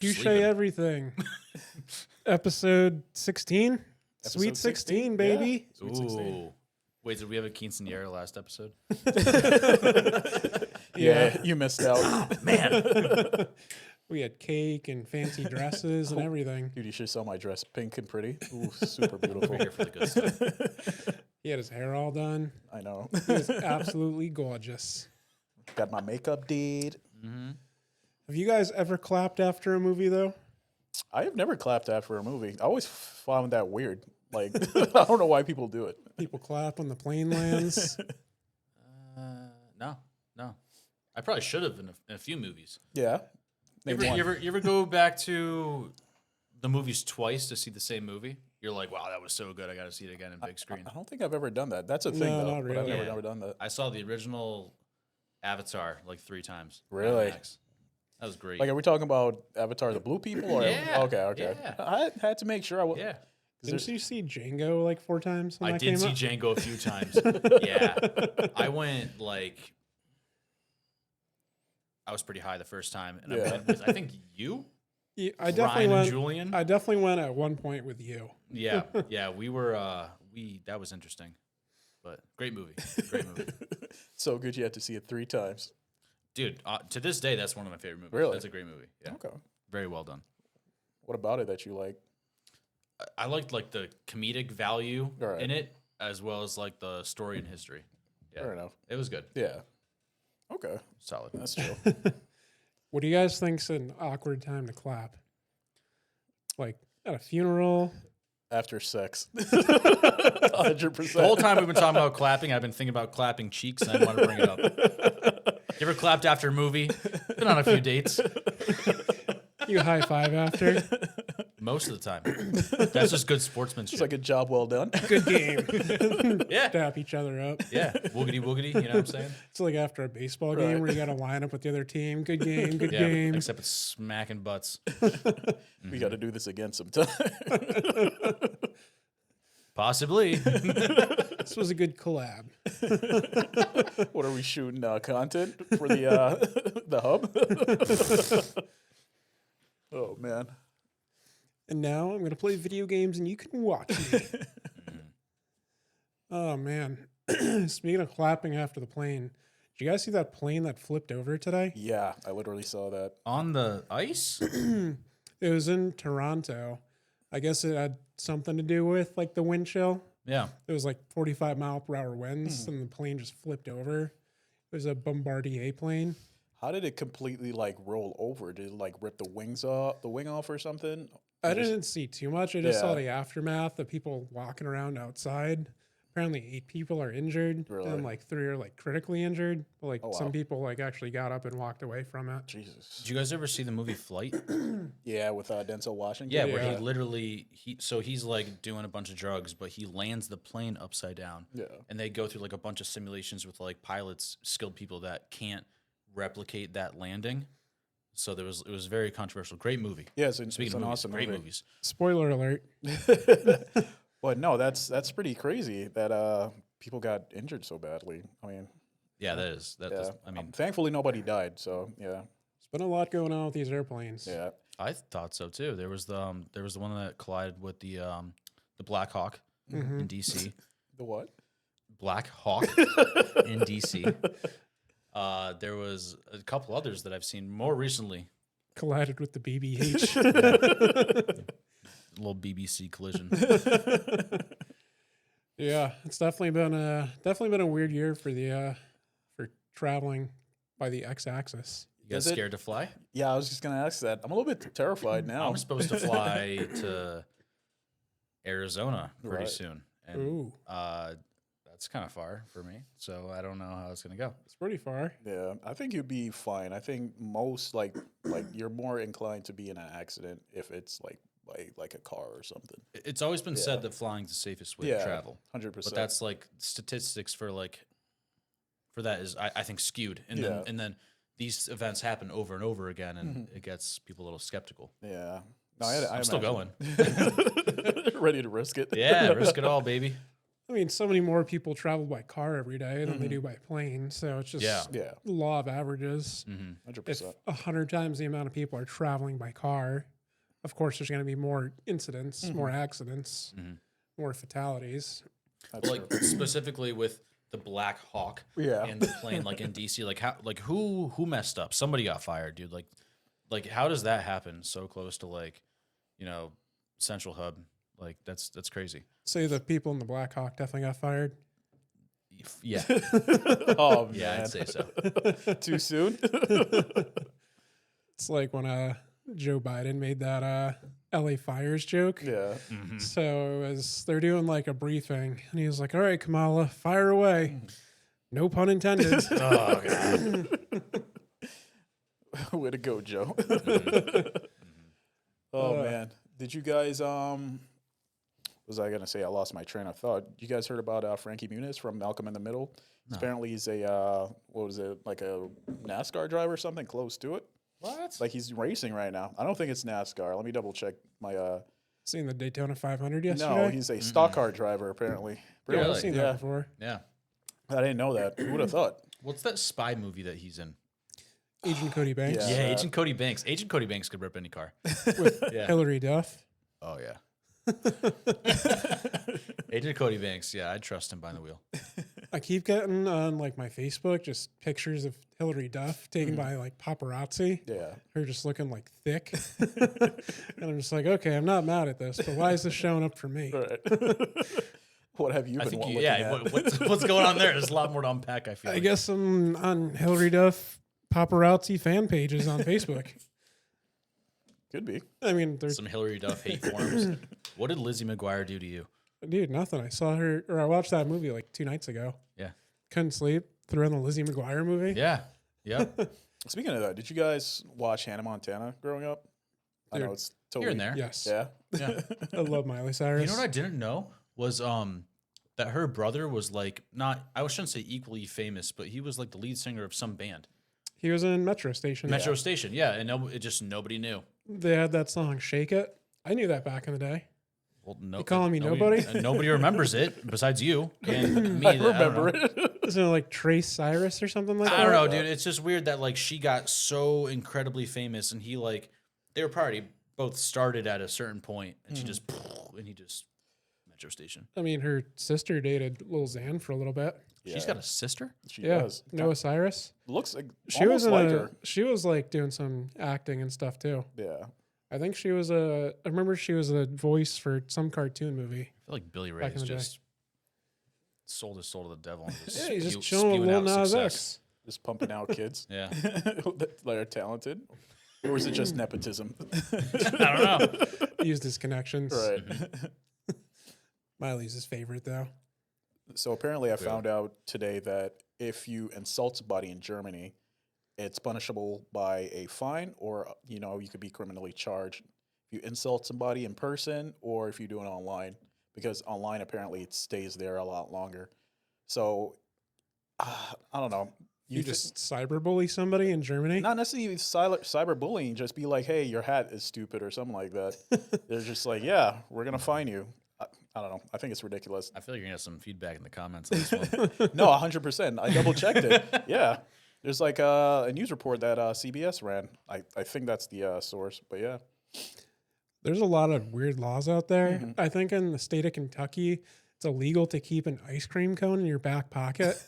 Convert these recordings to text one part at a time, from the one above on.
Touche Sleeping. everything. Episode 16? Sweet 16, baby. Yeah. Sweet 16. Ooh. Wait, did we have a quinceanera last episode? Yeah, you missed out. Man. We had cake and fancy dresses and everything. Dude, you should saw my dress. Pink and pretty. Ooh, super beautiful. We're here for the good stuff. He had his hair all done. I know. He was absolutely gorgeous. Got my makeup did. Mm-hmm. Have you guys ever clapped after a movie, though? I have never clapped after a movie. I always found that weird. Like, I don't know why people do it. People clap when the plane lands. No. I probably should have in a few movies. Yeah. You ever go back to the movies twice to see the same movie? You're like, wow, that was so good. I got to see it again in big screen. I don't think I've ever done that. That's a thing, No, though. not But I've really. never done that. I saw the original Avatar like 3 times. on Really? IMAX. That was great. Like, are we talking about Avatar the Blue People? Or Yeah, Okay. yeah. I had to make sure I was. yeah. Didn't you see Django like 4 times when I that did came see out? Django a few times. Yeah. I went like I was pretty high the first time, and Yeah. I went with I think you, Yeah, I definitely Ryan went. and Julian. I definitely went at one point with you. Yeah, we were that was interesting, but great movie, So good you had to see it 3 times. dude. To this day, that's one of my favorite movies. Really? That's a great movie. Yeah, Okay. very well done. What about it that you like? I liked like the comedic value All right. in it, as well as like the story and history. Yeah, Fair enough. it was good, Yeah. Okay. solid. That's true. What do you guys think's an awkward time to clap? Like at a funeral? After sex. 100%. The whole time we've been talking about clapping, I've been thinking about clapping cheeks, and I want to bring it up. You ever clapped after a movie? Been on a few dates. You high five after? Most of the time. That's just good sportsmanship. It's like a job well done. Good game. yeah. Tap each other up. Yeah. Woogity woogity, you know what I'm saying? It's like after a baseball game Right. where you got to line up with the other team. Good game. Good Yeah. game. Except it's smacking butts. We got to do this again sometime. Possibly. This was a good collab. What are we shooting content for the hub? Oh man. And now I'm going to play video games and you can watch me. Oh, man. Speaking of clapping after the plane, did you guys see that plane that flipped over today? Yeah, I literally saw that. On the ice? It was in Toronto. I guess it had something to do with like the wind chill. Yeah. It was like 45-mile-per-hour winds and the plane just flipped over. It was a Bombardier plane. How did it completely like roll over? Did it like rip the wing off or something? I didn't see too much. I just saw Yeah. the aftermath of people walking around outside. Apparently 8 people are injured Really? and like 3 are like critically injured. But like Oh, some wow. people like actually got up and walked away from it. Jesus. Did you guys ever see the movie Flight? Yeah, with Denzel Washington. Yeah, where Yeah. he literally he's like doing a bunch of drugs, but he lands the plane upside down. Yeah. And they go through like a bunch of simulations with like pilots, skilled people that can't replicate that landing. So it was very controversial. Great movie. Yeah, it's an Speaking of movies, awesome great movie. movies. Spoiler alert. But no, that's pretty crazy that people got injured so badly. I mean, Yeah, that is. That yeah. does, I mean, Thankfully nobody died. So yeah, There's been a lot going on with these airplanes. yeah. I thought so too. There was the one that collided with the Black Hawk in DC. The what? Black Hawk in DC. There was a couple others that I've seen more recently. Collided with the BBH. A little BBC collision. Yeah, it's definitely been a weird year for the for traveling by the x-axis. You guys Is it- scared to fly? Yeah, I was just gonna ask that. I'm a little bit terrified now. I'm supposed to fly to Arizona pretty Right. soon, and Ooh, that's kind of far for me. So I don't know how it's gonna go. it's pretty far. Yeah, I think you'd be fine. I think most like you're more inclined to be in an accident if it's like a car or something. It's always been Yeah. said that flying's the safest way Yeah, to travel, 100%. but that's like statistics for that is I think skewed, and Yeah. then these events happen over and over again, and it gets people a little skeptical. yeah. No, I'm still going. Ready to risk it. Yeah, risk it all, baby. I mean, so many more people travel by car every day than they do by plane. So it's just Yeah. Yeah, law of averages. 100%. If 100 times the amount of people are traveling by car, of course, there's going to be more incidents, more accidents, more fatalities. That's Like true. specifically with the Black Hawk Yeah. and the plane, like in DC, like how, like who messed up? Somebody got fired, dude. Like how does that happen so close to like, you know, Central Hub? Like that's crazy. Say the people in the Black Hawk definitely got fired. Yeah, Oh, yeah, man. I'd say so. Too soon? It's like when Joe Biden made that LA fires joke. Yeah. So as they're doing like a briefing, and he was like, "All right, Kamala, fire away." No pun intended. Oh god. Way to go, Joe. Oh, man. Did you guys, what was I going to say? I lost my train of thought. You guys heard about Frankie Muniz from Malcolm in the Middle? Apparently he's a, what was it, like a NASCAR driver or something close to it? What? Like he's racing right now. I don't think it's NASCAR. Let me double check my, Seen the Daytona 500 yesterday. no, he's a stock car driver, apparently. Yeah, I've Really? seen Yeah. that before. Yeah. I didn't know that. Who would have thought? What's that spy movie that he's in? Agent Cody Banks Yeah. Yeah, Agent Cody Banks. Agent Cody Banks could rip any car. with Yeah. Hillary Duff. Oh yeah. Agent Cody Banks. Yeah, I'd trust him behind the wheel. I keep getting on like my Facebook just pictures of Hillary Duff taken by like paparazzi. Yeah. Her just looking like thick. And I'm just like, okay, I'm not mad at this, but why is this showing up for me? Right. What have you I been think looking yeah. at? What's going on there? There's a lot more to unpack. I feel. I like. guess I'm on Hillary Duff paparazzi fan pages on Facebook. Could be. I mean, there's Some Hillary Duff hate forums. What did Lizzie McGuire do to you? dude, nothing. I saw her, or I watched that movie like 2 nights ago. Yeah. Couldn't sleep. Threw on the Lizzie McGuire movie. Yeah. Yep. Speaking of that, did you guys watch Hannah Montana growing up? I know Dude, it's totally Here and there. Yes. Yeah. Yeah. I love Miley Cyrus. You know what I didn't know was that her brother was like not, I shouldn't say equally famous, but he was like the lead singer of some band. He was in Metro Station. Metro Station, yeah, and it just nobody knew. They had that song "Shake It." I knew that back in the day. Well, no, You calling me nobody? Nobody remembers it besides you and me. I remember it. Isn't it like Trace Cyrus or something like that? I don't know, dude. It's just weird that like she got so incredibly famous, and he like they were probably both started at a certain point, and she just and he just Metro Station. I mean, her sister dated Lil Xan for a little bit. She's got a sister. She Yeah, does. Noah Cyrus. Looks like She was almost in like a, her. She was like doing some acting and stuff too. Yeah. I think she was I remember she was a voice for some cartoon movie. I feel like Billy Ray Back in is the day. just sold his soul to the devil. And just Yeah, he's just spew- chilling with spewing Lil out Nas success. X. Just pumping out kids Yeah, that are talented. Or is it just nepotism? I don't know. He used his connections. Right. Miley's his favorite though. So apparently I found out today that if you insult somebody in Germany, it's punishable by a fine or, you know, you could be criminally charged. If you insult somebody in person or if you do it online, because online apparently it stays there a lot longer. So I don't know. You just cyberbully somebody in Germany? Not necessarily cyberbullying, just be like, hey, your hat is stupid or something like that. They're just like, yeah, we're going to fine you. I don't know. I think it's ridiculous. I feel like you're gonna have some feedback in the comments on this one. No, 100%. I double checked it. Yeah. There's like a news report that CBS ran. I think that's the source, but yeah. There's a lot of weird laws out there. Mm-hmm. I think in the state of Kentucky, it's illegal to keep an ice cream cone in your back pocket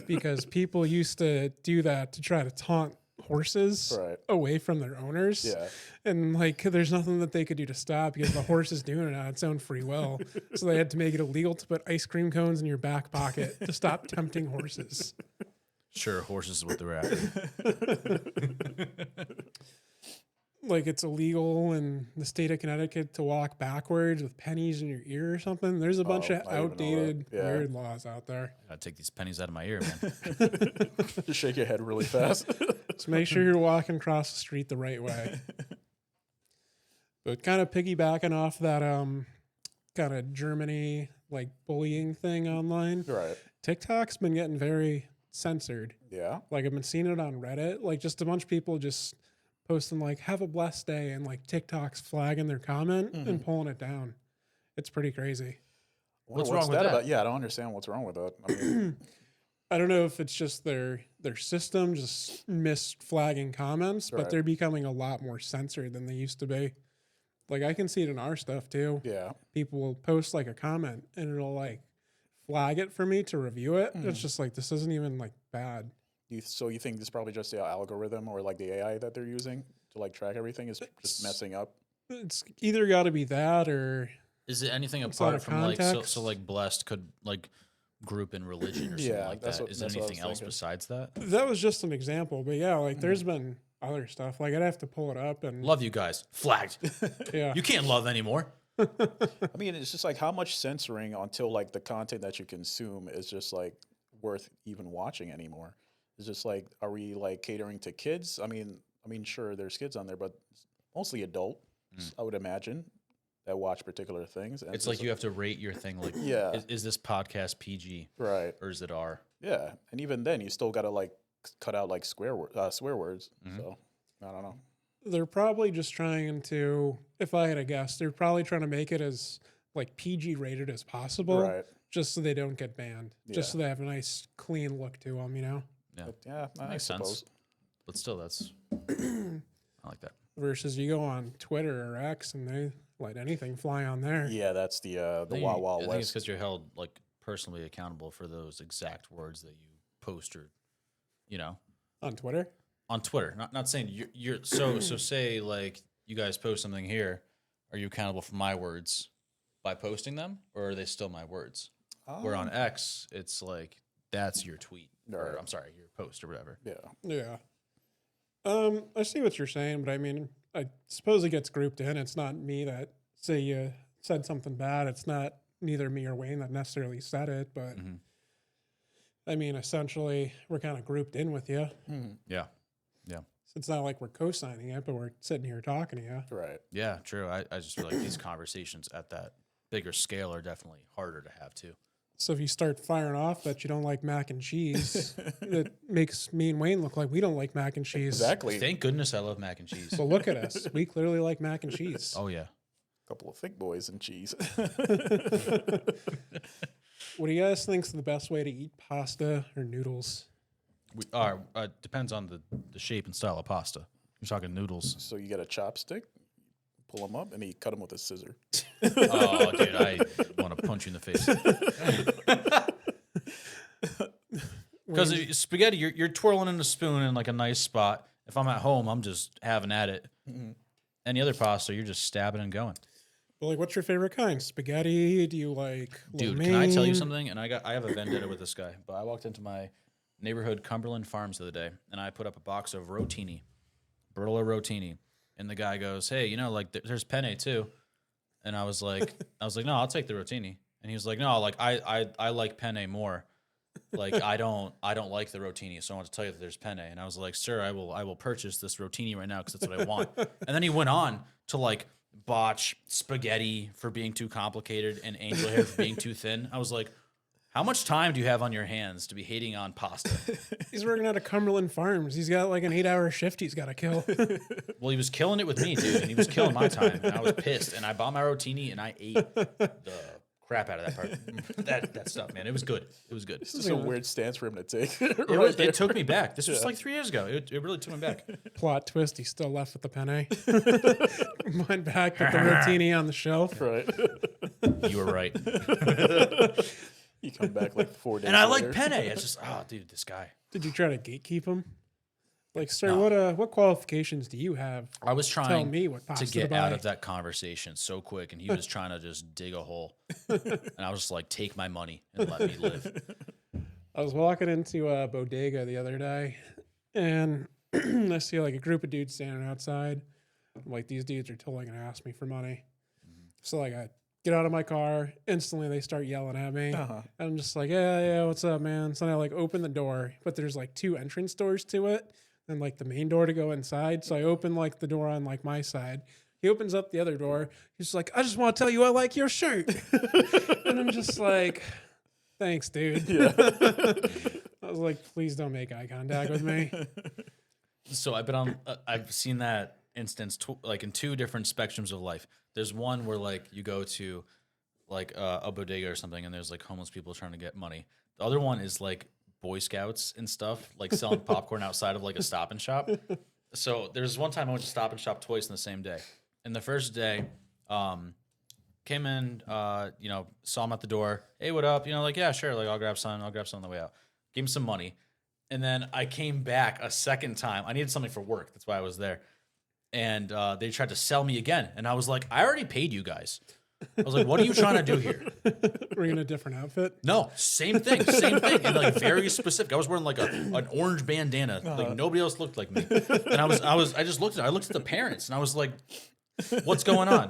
because people used to do that to try to taunt horses Right. away from their owners. Yeah. And like, there's nothing that they could do to stop because the horse is doing it on its own free will. So they had to make it illegal to put ice cream cones in your back pocket to stop tempting horses. Sure, horses is what they're after. Like it's illegal in the state of Connecticut to walk backwards with pennies in your ear or something. There's a bunch of I didn't even know that. outdated, Yeah. weird laws out there. Gotta take these pennies out of my ear, man. Just shake your head really fast. So make sure you're walking across the street the right way. But kind of piggybacking off that kind of Germany like bullying thing online, Right. TikTok's been getting very censored. Yeah. Like I've been seeing it on Reddit, like just a bunch of people just posting like "Have a blessed day" and like TikTok's flagging their comment and pulling it down. It's pretty crazy. What's wrong with that? about? Yeah, I don't understand what's wrong with that. I mean, I don't know if it's just their system just misflagging comments, but Right. they're becoming a lot more censored than they used to be. Like I can see it in our stuff too. yeah. People will post like a comment and it'll like flag it for me to review it. It's just like this isn't even like bad. So you think this is probably just the algorithm or like the AI that they're using to like track everything is just messing up? It's either got to be that or Is it anything out apart of from like so context. like blessed could like group in religion or something Yeah, like that's that? what- Is there that's what I was anything else thinking. besides that? that was just an example. But yeah, like there's been other stuff. Like I'd have to pull it up and Love you guys. Flagged. yeah. You can't love anymore. I mean, it's just like how much censoring until like the content that you consume is just like worth even watching anymore. It's just like, are we like catering to kids? I mean, sure, there's kids on there, but mostly adult. I would imagine that watch particular things. And It's like you have to rate your thing like, Yeah. is this podcast PG right, or is it R? yeah, and even then, you still got to like cut out like swear words. So I don't know. They're probably just trying to, if I had a guess, they're probably trying to make it as like PG rated as possible, Right. just so they don't get banned, just so they have a nice clean look to them, you know. Yeah. But yeah, I Makes sense. suppose. But still, that's I like that. Versus you go on Twitter or X and they let anything fly on there. Yeah, that's the I think Wild you- Wild I think it's West. because you're held like personally accountable for those exact words that you post or, you know, On Twitter, on Twitter. Not saying you're so say like you guys post something here. Are you accountable for my words by posting them, or are they still my words? Where on X, it's like that's your tweet, or Right. I'm sorry, your post or whatever. Yeah. yeah. I see what you're saying, but I mean, I suppose it gets grouped in. It's not me that say you said something bad. It's not neither me or Wayne that necessarily said it, but I mean, essentially, we're kind of grouped in with you. Yeah, yeah, So it's not like we're co-signing it, but we're sitting here talking to you. Right. yeah. True. I just feel like these conversations at that bigger scale are definitely harder to have too. So if you start firing off that you don't like mac and cheese, it makes me and Wayne look like we don't like mac and cheese. Exactly. Thank goodness I love mac and cheese. So look at us. We clearly like mac and cheese. Oh yeah. Couple of thick boys and cheese. What do you guys think's the best way to eat pasta or noodles? We are depends on the shape and style of pasta. You're talking noodles. So you get a chopstick, pull them up, and you cut them with a scissor. Oh, dude, I want to punch you in the face. Because spaghetti, you're twirling in a spoon in like a nice spot. If I'm at home, I'm just having at it. Any other pasta, you're just stabbing and going. Well, like, what's your favorite kind? Spaghetti? Do you like? Dude, lo can I tell you mein? something? And I have a vendetta with this guy. But I walked into my neighborhood Cumberland Farms the other day, and I put up a box of rotini, Bertolo rotini, and the guy goes, "Hey, you know, like there's penne too," and I was like, "No, I'll take the rotini," and he was like, "No, like I like penne more." Like I don't like the rotini, so I want to tell you that there's penne. And I was like, "Sir, I will purchase this rotini right now because that's what I want." And then he went on to like botch spaghetti for being too complicated and angel hair for being too thin. I was like, how much time do you have on your hands to be hating on pasta? He's working out of Cumberland Farms. He's got like an 8-hour shift he's got to kill. Well, he was killing it with me, dude, and he was killing my time, and I was pissed. And I bought my rotini and I ate the crap out of that part. that stuff, man. It was good. It was good. This is a weird stance for him to take. It took me back. This was like 3 years ago. It really took me back. Plot twist, he's still left with the penne. Went back, put the rotini on the shelf. Right. You were right. You come back like 4 days And I later. like penne. It's just, oh, dude, this guy. Did you try to gatekeep him? Like, sir, No. what qualifications do you have? I was Tell trying me what to pasta get buy. out of that conversation so quick, and he was trying to just dig a hole. And I was just like, take my money and let me live. I was walking into a bodega the other day, and I see like a group of dudes standing outside. I'm like, these dudes are totally gonna ask me for money. So like, I get out of my car. Instantly, they start yelling at me. Uh-huh. And I'm just like, yeah, what's up, man? So I like open the door, but there's like 2 entrance doors to it, and like the main door to go inside. So I open like the door on like my side. He opens up the other door. He's like, I just want to tell you I like your shirt. And I'm just like, thanks, dude. Yeah. I was like, please don't make eye contact with me. So I've been on. I've seen that instance like in 2 different spectrums of life. There's one where like you go to like a bodega or something, and there's like homeless people trying to get money. The other one is like Boy Scouts and stuff, like selling popcorn outside of like a Stop and Shop. So there's one time I went to Stop and Shop twice in the same day. And the first day, came in, you know, saw him at the door. Hey, what up? You know, like, yeah, sure. Like, I'll grab some on the way out. Gave him some money. And then I came back a second time. I needed something for work. That's why I was there. And they tried to sell me again. And I was like, I already paid you guys. I was like, what are you trying to do here? Were you in a different outfit? No, same thing. And like very specific. I was wearing like an orange bandana. Like nobody else looked like me. And I just looked at the parents and I was like, what's going on?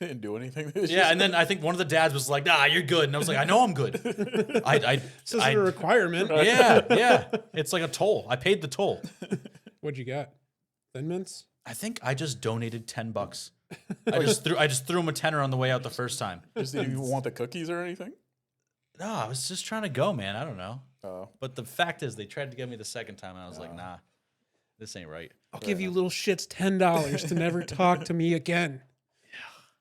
Didn't do anything. Yeah, and then I think one of the dads was like, "Nah, you're good," and I was like, "I know I'm good." This isn't a requirement. Yeah, it's like a toll. I paid the toll. What'd you get? Thin Mints? I think I just donated $10. I just threw him a tenner on the way out the first time. Just didn't even want the cookies or anything? No, I was just trying to go, man. I don't know. Oh. But the fact is, they tried to get me the second time, and I was like, "Nah, this ain't right." I'll give you little shits $10 to never talk to me again.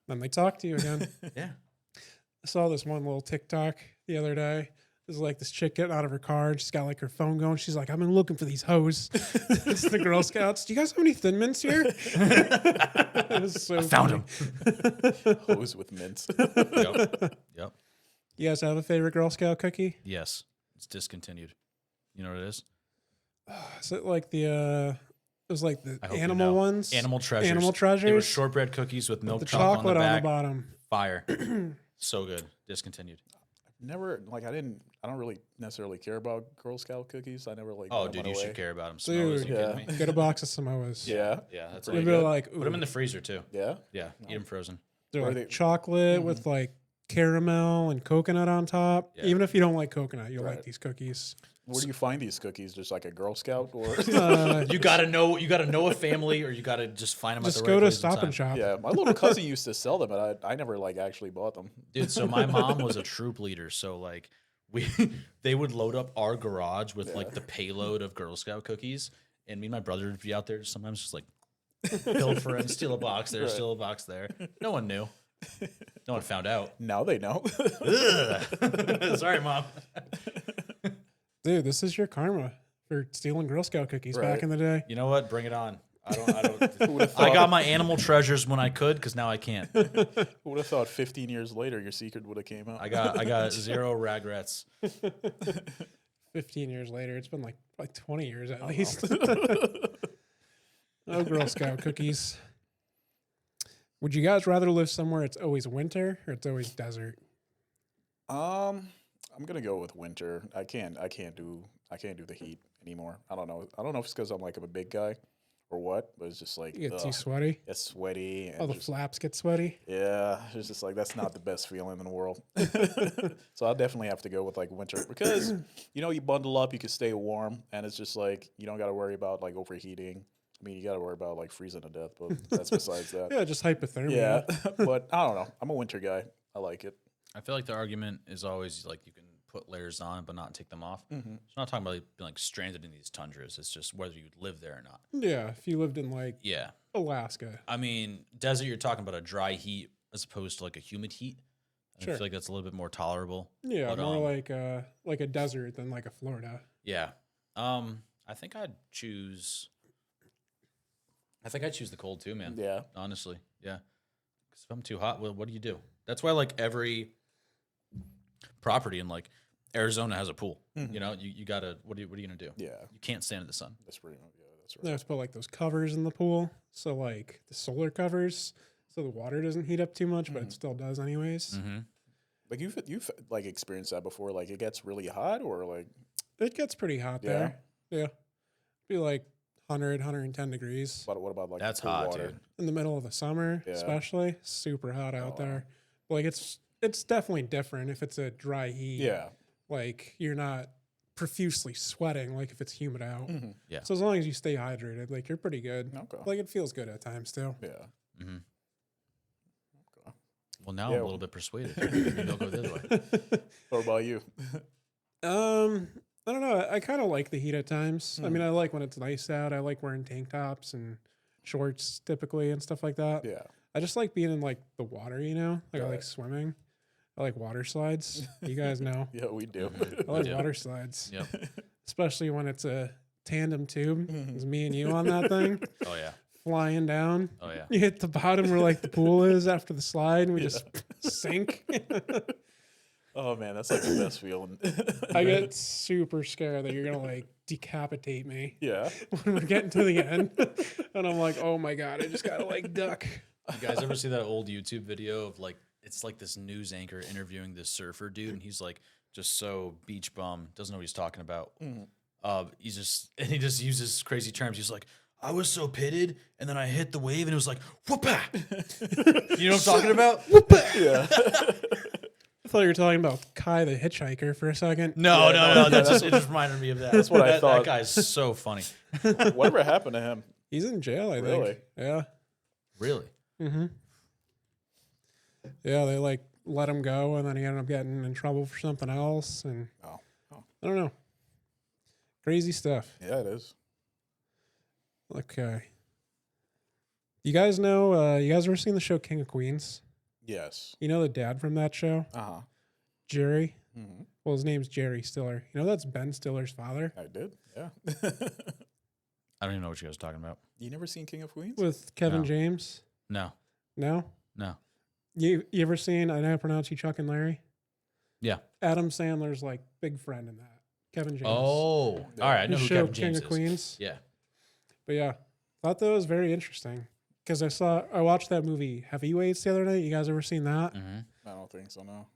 Then they talk to you again. Yeah. I saw this one little TikTok the other day. There's like this chick getting out of her car and she's got like her phone going. She's like, I've been looking for these hoes. It's the Girl Scouts. Do you guys have any Thin Mints here? It was so Found funny. him. Hose with mints. Yep. You guys have a favorite Girl Scout cookie? Yes. It's discontinued. You know what it is? Is it like it was like the I hope you animal know. ones? Animal Treasures. Animal Treasures? They were shortbread cookies with milk The chocolate chocolate on the on back. the bottom. Fire. So good. Discontinued. Never, like, I don't really necessarily care about Girl Scout cookies. I never, like, Oh, put them dude, you away. should care about them. Dude, Samoas, you yeah. kidding me? Get a box of Samoas. Yeah. Yeah, that's Pretty really They're good. like, Put them in the freezer too. Yeah. Yeah, eat them frozen. they're What are like they- chocolate with like caramel and coconut on top. Yeah. Even if you don't like coconut, you'll like Right. these cookies. Where do you find these cookies? Just like a Girl Scout or? You gotta know a family, or you gotta just find them Just at the go right to place Stop and time. Shop. Yeah, my little cousin used to sell them, but I never like actually bought them. Dude, so my mom was a troop leader, so like they would load up our garage with like the payload of Girl Scout cookies, and me and my brother would be out there sometimes just like pilfering, steal a box there, steal a box there. No one knew. No one found out. Now they know. Sorry, Mom. Dude, this is your karma for stealing Girl Scout cookies back Right. in the day. You know what? Bring it on. I don't. Who would've I got thought- my animal treasures when I could, because now I can't. Who would have thought 15 years later your secret would have came out? I got zero regrets. 15 years later, it's been like 20 years at least. Oh, Girl Scout cookies. Would you guys rather live somewhere it's always winter or it's always desert? I'm gonna go with winter. I can't do the heat anymore. I don't know if it's because I'm like a big guy or what, but it's just like You get ugh, too sweaty. it's sweaty and All the just, flaps get sweaty. yeah, it's just like that's not the best feeling in the world. So I'll definitely have to go with like winter because you bundle up, you can stay warm, and it's just like you don't got to worry about like overheating. I mean, you got to worry about like freezing to death, but that's besides that. Yeah, just hypothermia. Yeah, but I don't know. I'm a winter guy. I like it. I feel like the argument is always like you can put layers on but not take them off. Mm-hmm. It's not talking about being like stranded in these tundras. It's just whether you live there or not. Yeah, if you lived in like Yeah. Alaska. I mean, desert, you're talking about a dry heat as opposed to like a humid heat. I Sure. feel like that's a little bit more tolerable. Yeah, But, more like a desert than like a Florida. Yeah. I think I'd choose the cold too, man. Yeah. Honestly. Yeah. Because if I'm too hot, well, what do you do? That's why like every property in like Arizona has a pool. You know, you gotta what are you gonna do? Yeah, You can't stand in the sun. that's pretty much. Yeah, that's right. They have to put like those covers in the pool. So like the solar covers, so the water doesn't heat up too much, but it still does anyways. Mm-hmm. Like you've like experienced that before. Like it gets really hot, or like It gets pretty hot there. Yeah. Be like 100, 110 degrees. what about like That's cold hot, water? dude. In the middle of the summer, Yeah. especially. Super hot out Oh, wow. there. Like it's definitely different if it's a dry heat. Yeah, Like you're not profusely sweating like if it's humid out. Mhm. Yeah. So as long as you stay hydrated, like you're pretty good. Okay. Like it feels good at times too. yeah. Mm-hmm. Okay. Well, now Yeah. I'm a little bit persuaded. Maybe I'll go the other way. What about you? I don't know. I kind of like the heat at times. I mean, I like when it's nice out. I like wearing tank tops and shorts typically and stuff like that. Yeah. I just like being in like the water, you know? Like I Right. like swimming. I like water slides. You guys know. Yeah, we do. I like Yeah. water slides. Yep. Especially when it's a tandem tube. Mhm. It's me and you on that thing Oh yeah. flying down. Oh yeah. You hit the bottom where like the pool is after the slide and we just sink. Oh man, that's like the best feeling. I get super scared that you're gonna like decapitate me Yeah. when we're getting to the end. And I'm like, oh my God, I just gotta like duck. You guys ever see that old YouTube video of like it's like this news anchor interviewing this surfer dude, and he's like just so beach bum, doesn't know what he's talking about. He just uses crazy terms. He's like, I was so pitted, and then I hit the wave, and it was like, whoop-ah. You know what I'm talking about? Yeah. I thought you were talking about Kai the hitchhiker for a second. No, Yeah, no. It just reminded me of that. That's what I thought. That guy's so funny. Whatever happened to him? He's in jail, I Really? think. Yeah. Really? Mm-hmm. Yeah, they like let him go, and then he ended up getting in trouble for something else, and Oh. I don't know. Crazy stuff. Yeah, it is. Okay. You guys know? You guys ever seen the show King of Queens? Yes. You know the dad from that show, Uh-huh. Jerry. Hmm. Well, his name's Jerry Stiller. You know that's Ben Stiller's father I did. Yeah. I don't even know what you guys are talking about. You never seen King of Queens? with Kevin No. James. No. No, No. you ever seen? I know I pronounce you Chuck and Larry. Yeah. Adam Sandler's like big friend in that. Kevin James. Oh. All right. I know His who show Kevin King James of is. Queens. Yeah. But yeah, thought that was very interesting because I watched that movie Heavyweights the other night. You guys ever seen that? Mm-hmm. I don't think so, no.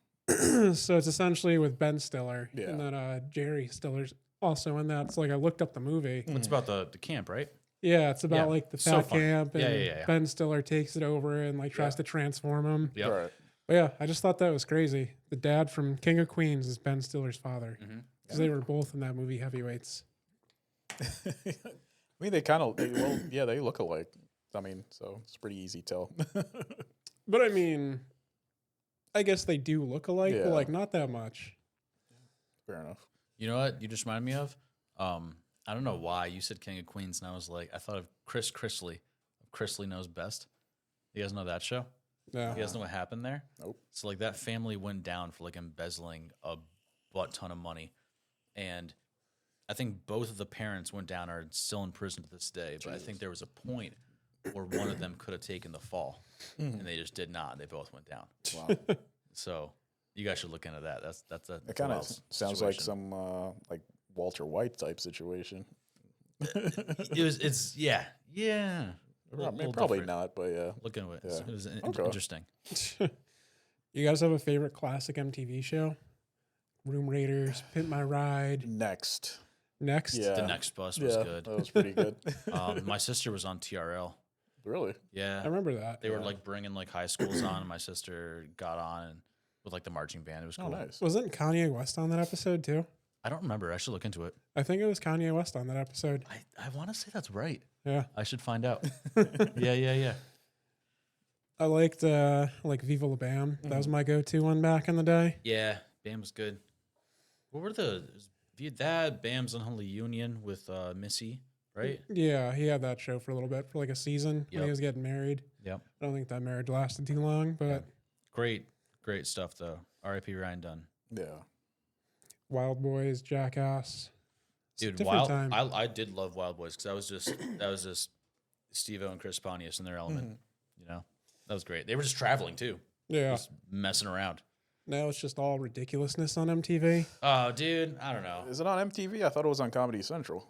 So it's essentially with Ben Stiller, Yeah. and then Jerry Stiller's also in that. It's like I looked up the movie. It's about the camp, right? Yeah, it's about Yeah, like the so fat fun. camp, and Yeah. Ben Stiller takes it over and like tries to transform him. Yep. Right. But yeah, I just thought that was crazy. The dad from King of Queens is Ben Stiller's father Mm-hmm. because they were both in that movie Heavyweights. I mean, they kind of, they look alike. I mean, so it's pretty easy to tell. But I mean, I guess they do look alike, Yeah. but like not that much. Fair enough. You know what? You just reminded me of. I don't know why you said King of Queens, and I was like, I thought of Chris Chrisley. Chrisley Knows Best. You guys know that show? No. You guys know what happened there? Nope. So like that family went down for like embezzling a butt ton of money, and I think both of the parents went down are still in prison to this day. But I think there was a point where one of them could have taken the fall, and they just did not. They both went down. Wow. So you guys should look into that. That's a It kind of wild sounds like situation. some like Walter White type situation. It's yeah. A little Probably different. not, but yeah. Look into it. Yeah. It was Okay. interesting. You guys have a favorite classic MTV show? Room Raiders, Pimp My Ride. Next. Next, Yeah. The Next Bus was Yeah, good. that was pretty good. My sister was on TRL. Really? I Yeah, remember that. they were Yeah. like bringing like high schools on, and my sister got on and with like the marching band. It was Oh, cool. nice. Wasn't Kanye West on that episode too? I don't remember. I should look into it. I think it was Kanye West on that episode. I want to say that's right. Yeah, I should find out. Yeah. I liked like Viva La Bam. That was my go-to one back in the day. Yeah, Bam was good. What were the that Bam's Unholy Union with Missy, right? Yeah, he had that show for a little bit, for like a season when Yep. he was getting married. Yep. I don't think that marriage lasted too long, but Great stuff though. R.I.P. Ryan Dunn. Yeah. Wild Boys, Jackass. It's a Dude, different Wild. time. I did love Wild Boys because that was just Steve-O and Chris Pontius in their element. You know, that was great. They were just traveling too, Yeah. just messing around. Now it's just all ridiculousness on MTV. Oh, dude, I don't know. Is it on MTV? I thought it was on Comedy Central.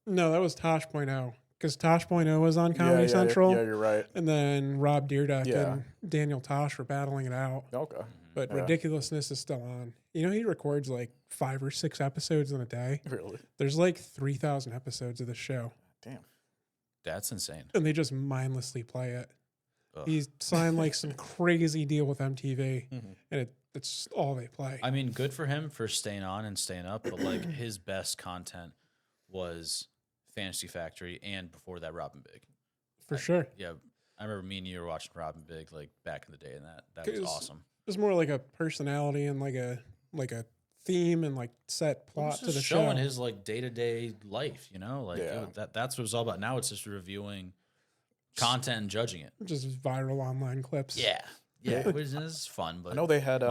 No, that was Tosh.0 because Tosh.0 was on Comedy yeah, Central. Yeah, you're right. And then Rob Dyrdek Yeah. and Daniel Tosh were battling it out. Okay. But Yeah. ridiculousness is still on. You know, he records like 5 or 6 episodes in a day. Really? There's like 3,000 episodes of the show, Damn. That's insane. and they just mindlessly play it. Ugh. He's signed like some crazy deal with MTV, Mhm. and it's all they play. I mean, good for him for staying on and staying up, but like his best content was Fantasy Factory and before that Robin Big. For sure. Yeah, I remember me and you were watching Robin Big like back in the day, and that was 'Cause awesome. It's more like a personality and like a theme and like set Well, plot it's to the just show. showing his like day to day life, you know, like Yeah. that's what it was all about. Now it's just reviewing content and judging it. Just viral online clips. Yeah, which is fun. But I know they had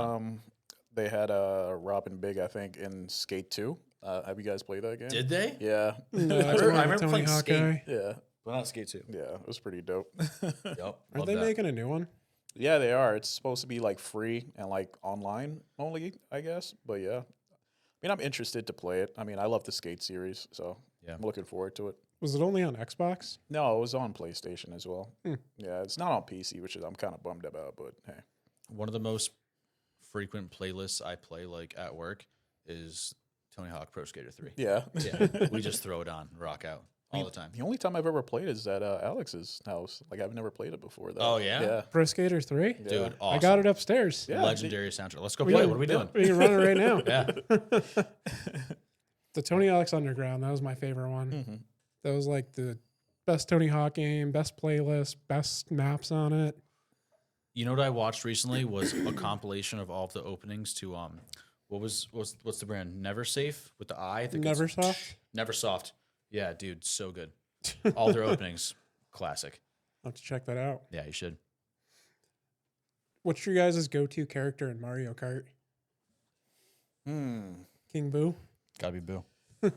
Robin Big, I think, in Skate 2. Have you guys played that game? did they? Yeah. No, I it's more remember of a Tony playing Hawk Skate. guy. Yeah. Well, not Skate 2. Yeah, it was pretty dope. Yep. Aren't they making a new one? Yeah, they are. It's supposed to be like free and like online only, I guess. But yeah, I mean, I'm interested to play it. I mean, I love the Skate series, so Yeah. I'm looking forward to it. Was it only on Xbox? No, it was on PlayStation as well. Hmm. Yeah, it's not on PC, which is I'm kind of bummed about. But hey, One of the most frequent playlists I play like at work is Tony Hawk Pro Skater 3. yeah. Yeah, we just throw it on, rock out all the time. The only time I've ever played is at Alex's house. Like I've never played it before. Though. Oh, yeah? Yeah. Pro Skater 3? Yeah. Dude, awesome. I got it upstairs. Yeah, Legendary soundtrack. Let's go We play. can- What are we doing? We can run it right now. Yeah. The Tony Hawk's Underground, that was my favorite one. Mhm. That was like the best Tony Hawk game, best playlist, best maps on it. You know what I watched recently was a compilation of all of the openings to what's the brand? Never Safe with the I think it's Neversoft. Neversoft. Yeah, dude, so good. All their openings, classic. I'll have to check that out. Yeah, you should. What's your guys' go-to character in Mario Kart? King Boo? Gotta be Boo. I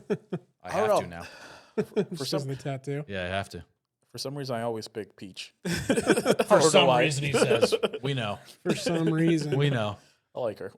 I don't have to know. now. For some the tattoo. Yeah, I have to. For some reason, I always pick Peach. For some reason, he says, "We know, For some reason. we know." I like her.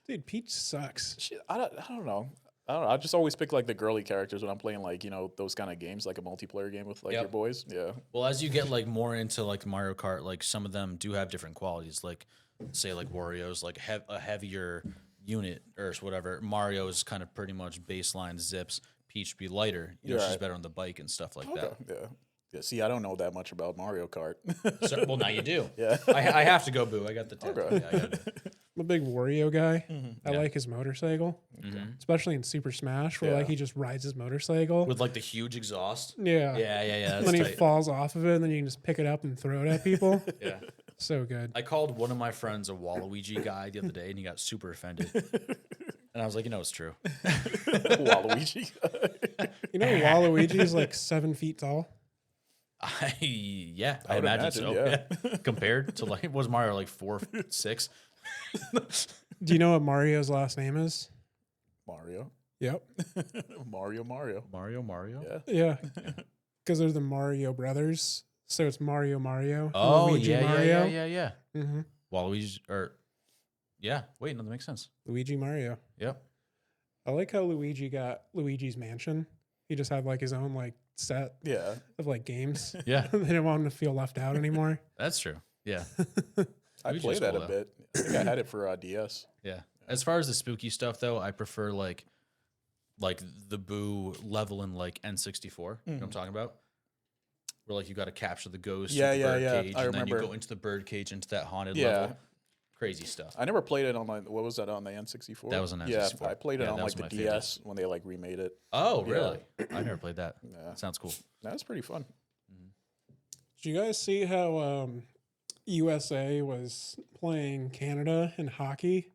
Dude, Peach sucks. I don't know. I don't know. I just always pick like the girly characters when I'm playing like those kind of games, like a multiplayer game with like Yep. your boys. Yeah. Well, as you get like more into like Mario Kart, like some of them do have different qualities. Like, say, like Wario's like a heavier unit or whatever. Mario is kind of pretty much baseline zips. Peach be lighter. You know, Yeah, she's right. better on the bike and stuff like Okay. that. Yeah. Yeah. See, I don't know that much about Mario Kart. So, well, now you do. Yeah. I have to go Boo. I got the tattoo. Okay. Yeah, I got it. I'm a big Wario guy. I Yeah. like his motorcycle, especially in Super Smash, where Yeah. like he just rides his motorcycle. With like the huge exhaust. Yeah. Yeah. And That's then he tight. falls off of it, and then you can just pick it up and throw it at people. Yeah. So good. I called one of my friends a Waluigi guy the other day, and he got super offended. And I was like, it's true. Waluigi. You know, Waluigi is like 7 feet tall. I I would imagine so. imagine, Yeah. Compared to like, was Mario like 4'6"? Do you know what Mario's last name is? Mario. Yep. Mario. Mario. Yeah. Yeah. Because they're the Mario brothers. So it's Mario. Oh Luigi Mario. yeah. Mm-hmm. Waluigi or yeah. Wait, no, that makes sense. Luigi Mario. Yep. I like how Luigi got Luigi's Mansion. He just had like his own like set Yeah. of like games. Yeah, They didn't want him to feel left out anymore. that's true. Yeah, I Luigi's played that cool, a though. bit. I think I had it for DS. yeah. As far as the spooky stuff though, I prefer like the Boo level in like N64. You know what I'm talking about? Where like you got to capture the ghost. Yeah, of the bird yeah. cage, I and then you remember. go into the bird cage into that haunted Yeah. level. Crazy stuff. I never played it on like what was that on the N64? That was on Yeah, N64. I played it Yeah, on that like was the my favorite. DS when they like remade it. Oh, Yeah. really? I never played that. Yeah, Sounds cool. that was pretty fun. Did you guys see how USA was playing Canada in hockey?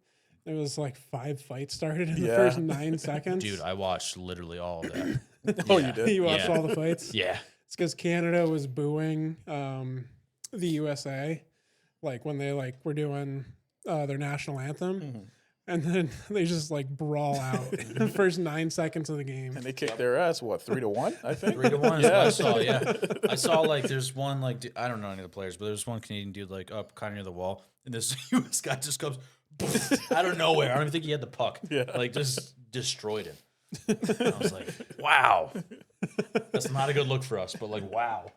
There was like 5 fights started in the Yeah. first 9 seconds. Dude, I watched literally all of that. Oh, Yeah. you did? You watched Yeah. all the fights? Yeah. It's because Canada was booing the USA, like when they like were doing their national anthem, and then they just like brawl out in the first 9 seconds of the game. And they kicked their ass. What 3-1? I think 3-1 is what Yeah. I saw. Yeah, I saw like there's one like I don't know any of the players, but there's one Canadian dude like up kind of near the wall, and this US guy just comes out of nowhere. I don't even think he had the puck. Yeah. Like just destroyed him. I was like, wow, that's not a good look for us. But like, wow,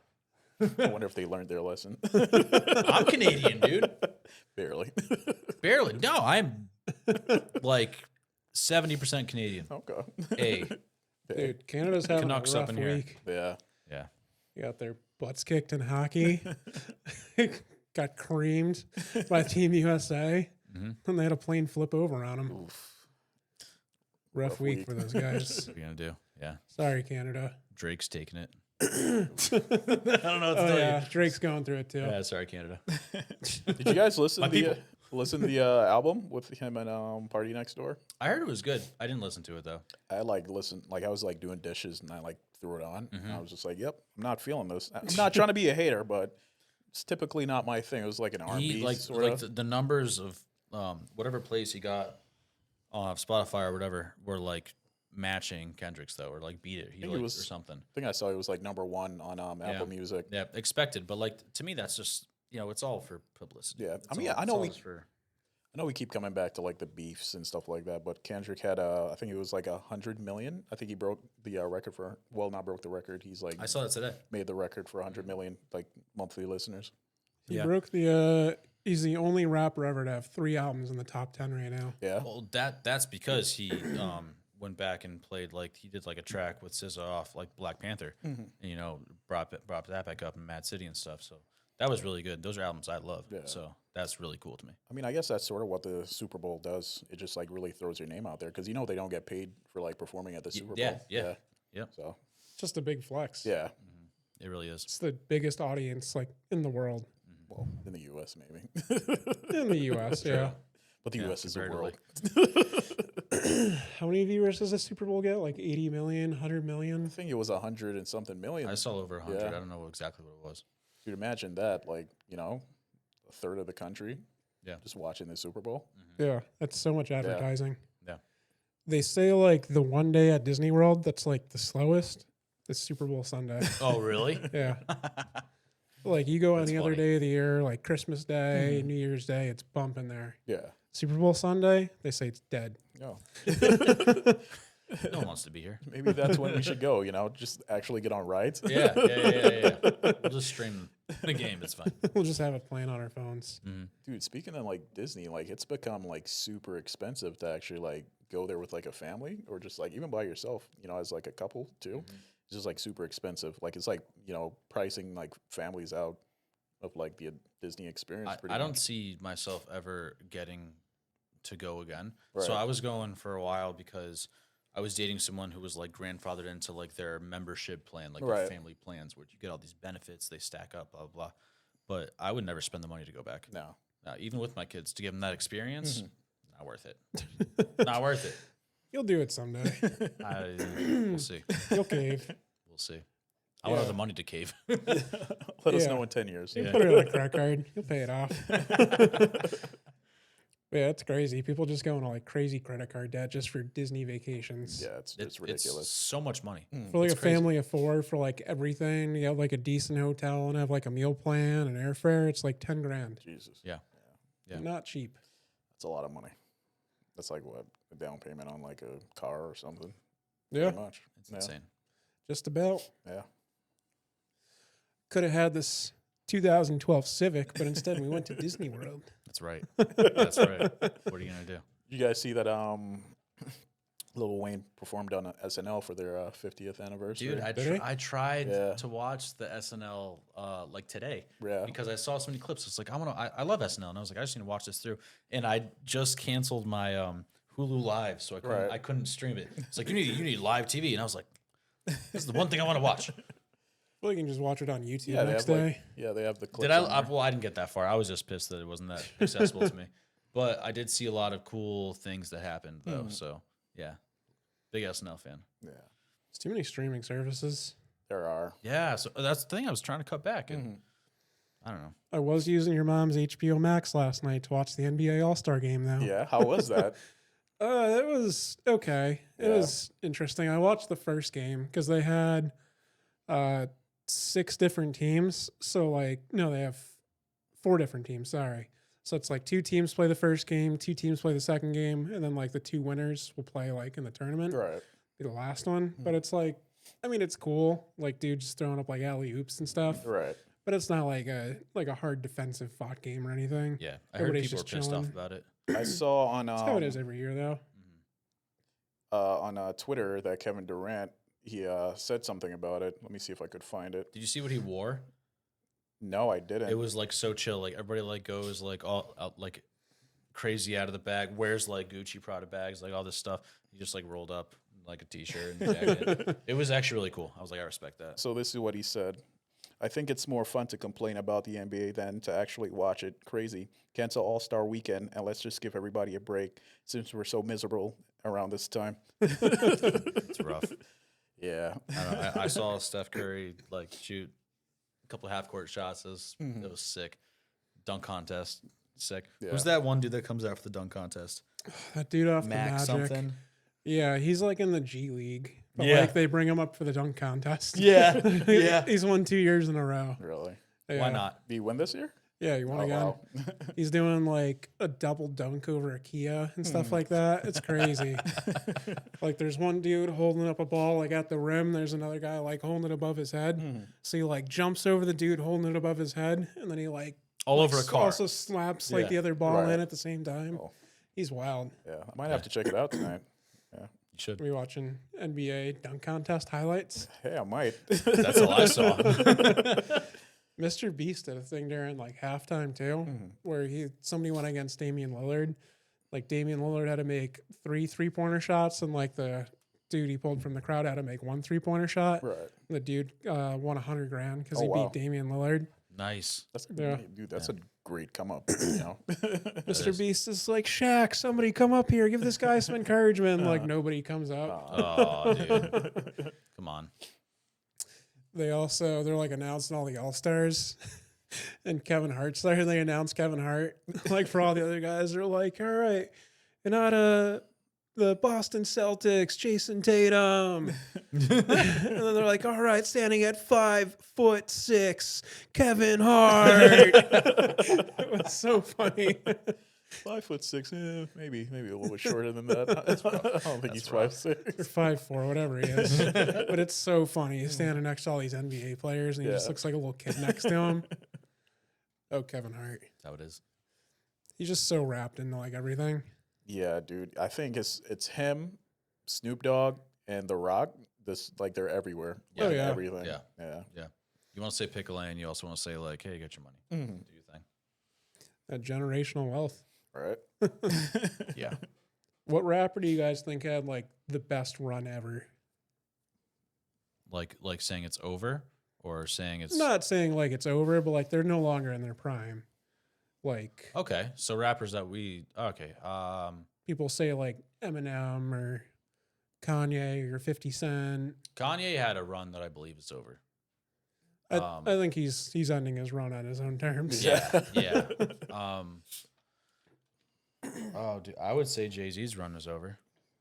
I wonder if they learned their lesson. I'm Canadian, dude. Barely. Barely. No, I'm like 70% Canadian. Okay. A. Dude, Canada's having Canucks a up rough in here. week. Yeah. Yeah. They got their butts kicked in hockey. Got creamed by Team USA. And they had a plane flip over on them. Oof. Rough week for those guys. What are you gonna do? Yeah. Sorry, Canada. Drake's taking it. I don't know what to Oh tell yeah, you. Drake's going through it too. Yeah, sorry, Canada. Did you guys listen My to the? people. listen to the album with him and Party Next Door? I heard it was good. I didn't listen to it though. I I was like doing dishes and I like threw it on. And Mm-hmm. I was just like, "Yep, I'm not feeling this." I'm not trying to be a hater, but it's typically not my thing. It was like an R&B He sort like of. the numbers of whatever plays he got on Spotify or whatever were like matching Kendrick's though, or like beat it. He think like it was- or something. I think I saw it was like #1 on Apple Music. Yeah, expected, but like to me, that's just it's all for publicity. Yeah, It's I mean, all- I it's know all we- just for I know we keep coming back to like the beefs and stuff like that, but Kendrick had I think it was like 100 million. I think he broke the record for not broke the record. He's like I saw that today. made the record for 100 million like monthly listeners. He Yeah. broke the. He's the only rapper ever to have 3 albums in the top 10 right now. Yeah, Well, that's because he went back and played like he did like a track with SZA off like Black Panther, and brought that back up in Mad City and stuff. So that was really good. Those are albums I love. Yeah. So that's really cool to me. I mean, I guess that's sort of what the Super Bowl does. It just like really throws your name out there because they don't get paid for like performing at the Super Bowl. yeah. So Just a big flex. yeah, It really is. It's the biggest audience like in the world. well, in the U.S. maybe, In the U.S., yeah. but the Yeah, U.S. is the world. How many viewers does the Super Bowl get? Like 80 million, 100 I million? think it was 100 and something million. I saw over 100. Yeah. I don't know exactly what it was. You'd imagine that, like a third of the country, Yeah. just watching the Super Bowl. Yeah, that's so much advertising. Yeah. They say like the one day at Disney World that's like the slowest is Super Bowl Sunday. Oh, really? Yeah. Like you go That's any other funny. day of the year, like Christmas Day, New Year's Day, it's bumping there. Yeah. Super Bowl Sunday, they say it's dead. No. No one wants to be here. Maybe that's when we should go. Just actually get on rides. Yeah. We'll just stream the game. It's fine. We'll just have it playing on our phones. Dude, speaking of like Disney, like it's become like super expensive to actually like go there with like a family or just like even by yourself, as like a couple too. It's just like super expensive. Like it's like, pricing like families out of like the Disney experience. pretty I don't much. see myself ever getting to go again. So Right. I was going for a while because I was dating someone who was like grandfathered into like their membership plan, like their Right. family plans, where you get all these benefits, they stack up, blah, blah, blah. But I would never spend the money to go back. No. Even with my kids, to give them that experience, not worth it. Not worth it. You'll do it someday. We'll see. You'll cave. We'll see. I won't have the money to cave. Let us Yeah. know in 10 years. You put it on a credit card. You'll pay it off. Yeah, it's crazy. People just go into like crazy credit card debt just for Disney vacations. Yeah, it's It's ridiculous. so much money. For like It's a crazy. family of 4 for like everything, you have like a decent hotel and have like a meal plan and airfare. It's like 10 grand. Jesus. Yeah. Yeah. Not cheap. That's a lot of money. That's like what? A down payment on like a car or something. Yeah, Pretty much. It's Yeah. insane. just about. Yeah. Could have had this 2012 Civic, but instead we went to Disney World. That's right. That's right. What are you going to do? You guys see that Lil Wayne performed on SNL for their 50th anniversary? Dude, Did he? I tried Yeah. to watch the SNL like today Yeah. because I saw so many clips. It's like I love SNL, and I was like, I just need to watch this through. And I just canceled my Hulu Live, so Right. I couldn't stream it. It's like you need live TV, and I was like, this is the one thing I want to watch. Well, you can just watch it on YouTube yeah, they next have day. they have the clips. Did I? on there. Well, I didn't get that far. I was just pissed that it wasn't that accessible to me. But I did see a lot of cool things that happened, though. So yeah, big SNL fan. Yeah, It's too many streaming services. there are. Yeah, so that's the thing. I was trying to cut back, and I don't know. I was using your mom's HBO Max last night to watch the NBA All-Star game, though. Yeah, how was that? It was okay. It Yeah. was interesting. I watched the first game because they had 6 different teams. So they have 4 different teams. Sorry. So it's like 2 teams play the first game, 2 teams play the second game, and then like the 2 winners will play like in the tournament. Right. Be the last one. But it's like, I mean, it's cool. Like dude just throwing up like alley oops and stuff. Right. But it's not like a hard defensive fought game or anything. Yeah, I heard Everybody's people were just pissed chilling. off about it. I saw on That's how it is every year though. Twitter that Kevin Durant he said something about it. Let me see if I could find it. Did you see what he wore? No, I didn't. It was like so chill. Like everybody like goes like all out, like crazy out of the bag. Wears like Gucci Prada bags, like all this stuff. He just like rolled up like a t-shirt and jacket. It was actually really cool. I was like, I respect that. So this is what he said. I think it's more fun to complain about the NBA than to actually watch it. Crazy. Cancel All-Star Weekend and let's just give everybody a break since we're so miserable around this time. It's rough. Yeah. I don't know. I saw Steph Curry like shoot a couple of half court shots. It was sick. Dunk contest, sick. Yeah. Who's that one dude that comes out for the dunk contest? That dude off Max the Magic. something. Yeah, he's like in the G League. But Yeah. like they bring him up for the dunk contest. Yeah, yeah. He's won 2 years in a row. Really? Yeah. Why not? Did he win this year? Yeah, you won again. Wow. He's doing like a double dunk over a Kia and stuff like that. It's crazy. Like there's one dude holding up a ball like at the rim. There's another guy like holding it above his head. So he like jumps over the dude holding it above his head, and then he like All over a car. also slaps like Yeah. the other ball Right. in at the same time. Oh. He's wild. Yeah, I might have to check it out tonight. You should. Are we watching NBA dunk contest highlights? Hey, I might. That's all I saw. Mr. Beast did a thing during like halftime too, where somebody went against Damian Lillard. Like Damian Lillard had to make 3 3-pointer shots, and like the dude he pulled from the crowd had to make 1 3-pointer shot. Right. The dude won $100,000 because Oh, he wow. beat Damian Lillard. Nice. That's Yeah. dude. That's a great come up. You know. Mr. is. Beast is like, Shaq, somebody come up here, give this guy some encouragement. Like nobody comes up. Oh, dude. Come on. They're like announcing all the All-Stars. And Kevin Hart's there. They announced Kevin Hart. Like for all the other guys, they're like, all right, and out of the Boston Celtics, Jason Tatum. And then they're like, all right, standing at 5'6", Kevin Hart. It was so funny. 5'6", maybe a little bit shorter than that. I don't think he's 5'6". Or 5'4", whatever he is. But it's so funny. He's standing next to all these NBA players, and he just Yeah. looks like a little kid next to him. Oh, Kevin Hart. That's how it is. He's just so wrapped into like everything. Yeah, dude. I think it's him, Snoop Dogg, and The Rock. This like they're everywhere. Yeah. Oh, in yeah. everything. Yeah. Yeah. You want to say pick a lane. You also want to say like, hey, get your money. Mhm. Do your thing. That generational wealth. Right. Yeah. What rapper do you guys think had like the best run ever? Like saying it's over or saying it's Not saying like it's over, but like they're no longer in their prime. Like okay. So rappers that okay. people say like Eminem or Kanye or 50 Cent. Kanye had a run that I believe is over. I think he's ending his run on his own terms. Yeah. Yeah. Oh, dude, I would say Jay-Z's run is over.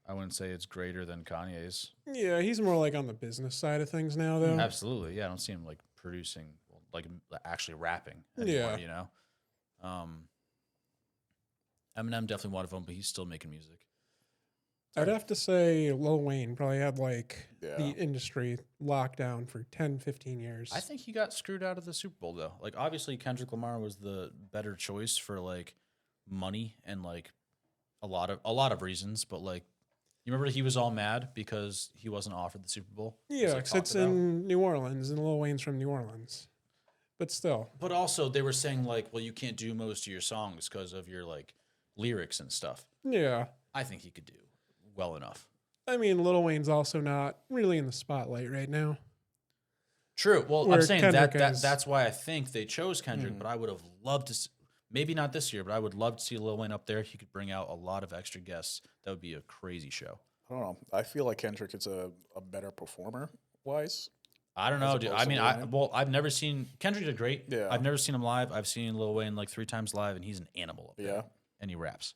I wouldn't say it's greater than Kanye's. Yeah, he's more like on the business side of things now, though. Absolutely. Yeah, I don't see him like producing, like actually rapping anymore, Yeah. you know? Eminem definitely one of them, but he's still making music. I'd have to say Lil Wayne probably had like Yeah. the industry locked down for 10, 15 years. I think he got screwed out of the Super Bowl though. Like obviously Kendrick Lamar was the better choice for like money and like a lot of reasons, but like you remember he was all mad because he wasn't offered the Super Bowl. It was, Yeah, like, 'cause talked it's about. in New Orleans, and Lil Wayne's from New Orleans. But still, But also they were saying like, well, you can't do most of your songs because of your like lyrics and stuff. yeah. I think he could do well enough. I mean, Lil Wayne's also not really in the spotlight right now. True. Well, Where I'm saying Kendrick that is. that's why I think they chose Kendrick, but I would have loved to maybe not this year, but I would love to see Lil Wayne up there. He could bring out a lot of extra guests. That would be a crazy show. I don't know. I feel like Kendrick is a better performer wise. I don't know, dude. opposed I to mean, Lil Wayne? I've never seen Kendrick did great. Yeah. I've never seen him live. I've seen Lil Wayne like 3 times live, and he's an animal up there. Yeah. And he raps.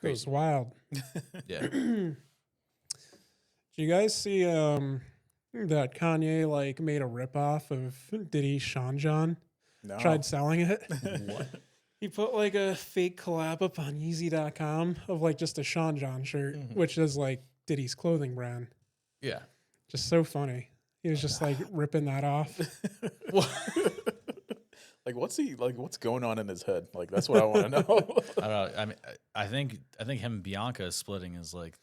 It was Crazy. wild. Yeah. Did you guys see that Kanye like made a ripoff of Diddy's Sean John? No. Tried selling it. What? He put like a fake collab up on Yeezy.com of like just a Sean John shirt, which is like Diddy's clothing brand. Yeah. Just so funny. He was just like ripping that off. Like what's going on in his head? Like that's what I want to know. I don't know. I mean, I think him and Bianca splitting is like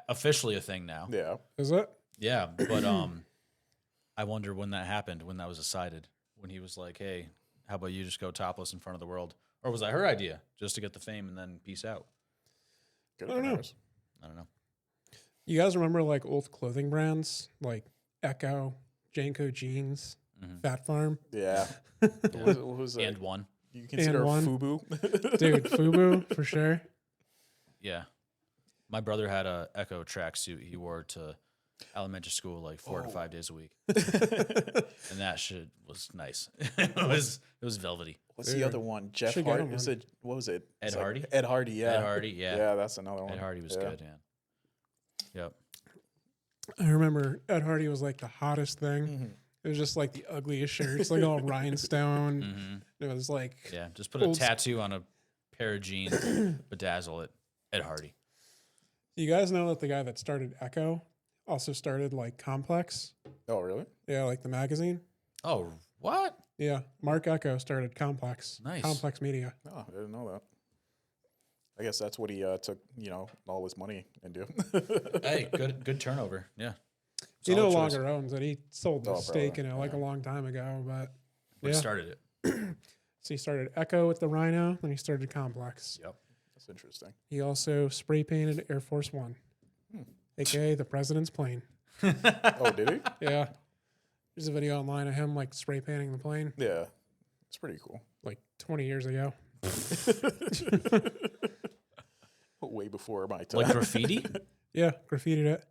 officially a thing now. Yeah. Is it? Yeah, but I wonder when that happened, when that was decided, when he was like, "Hey, how about you just go topless in front of the world?" Or was that her idea, just to get the fame and then peace out? Good I don't know. parents. I don't know. You guys remember like old clothing brands like Echo, Janko Jeans, Mhm. Fat Farm. Yeah. Yeah. What was that? And one. You consider one. FUBU? Dude, FUBU for sure. Yeah. My brother had a Echo tracksuit he wore to elementary school like 4 to 5 days a week. And that shit was nice. it was velvety. What's the other one? Jeff Should get Hart. him Is one. it? What was it? Ed It's like Hardy? Ed Hardy. Yeah. Ed Hardy, yeah. Yeah, that's another one. Ed Hardy was Yeah. good, yeah. Yep. I remember Ed Hardy was like the hottest thing. Mhm. It was just like the ugliest shirts, like all rhinestone. hmm It was like, Yeah. Just put a Old- tattoo on a pair of jeans, bedazzle it. Ed Hardy. you guys know that the guy that started Echo also started like Complex? Oh, really? Yeah, like the magazine. Oh, what? Yeah, Mark Echo started Complex. Nice. Complex Media. Oh, I didn't know that. I guess that's what he took, all his money into. Hey, good turnover. Yeah. He Solid no choice. longer owns it. He sold Oh, the stake probably. in it like a Yeah. long time ago. But When he yeah. started it. So he started Echo with the Rhino, then he started Complex. Yep. That's interesting. He also spray painted Air Force One, aka the president's plane. Oh, did he? Yeah. There's a video online of him like spray painting the plane Yeah. It's pretty cool. like 20 years ago. Way before my time. Like graffiti? Yeah, graffitied it.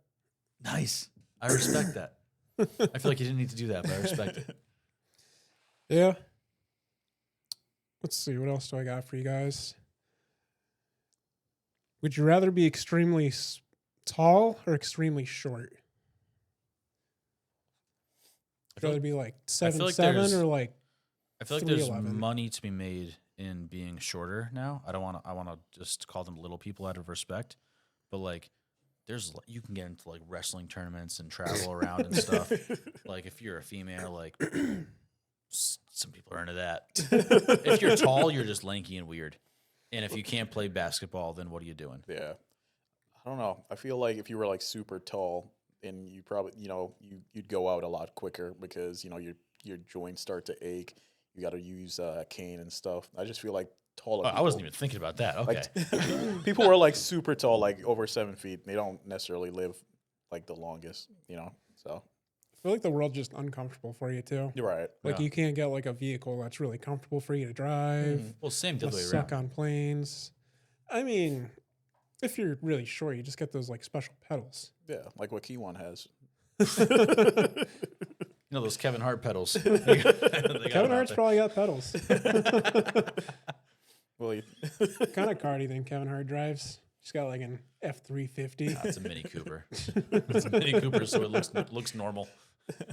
Nice. I respect that. I feel like you didn't need to do that, but I respect it. Yeah. Let's see. What else do I got for you guys? Would you rather be extremely tall or extremely short? I Would feel you rather like, be like feel like 7'7" there's- or like there's 3'11". money to be made in being shorter now. I want to just call them little people out of respect. But like you can get into like wrestling tournaments and travel around and stuff. Like if you're a female, like some people are into that. If you're tall, you're just lanky and weird. And if you can't play basketball, then what are you doing? Yeah. I don't know. I feel like if you were like super tall, and you probably, you'd go out a lot quicker because, your joints start to ache. You got to use a cane and stuff. I just feel like taller. I wasn't even thinking about that. Okay. People who are like super tall, like over 7 feet, they don't necessarily live like the longest, So I feel like the world's just uncomfortable for you too. you're right. Like Yeah. you can't get like a vehicle that's really comfortable for you to drive. Well, same the Must other way suck around. on planes. I mean, if you're really short, you just get those like special pedals. Yeah, like what Kiwan has. You know those Kevin Hart pedals. Kevin Hart's probably got pedals. Well, Kind of car do you think Kevin Hart drives? He's got like an F-350. It's a Mini Cooper. It's a Mini Cooper, so it looks normal. Would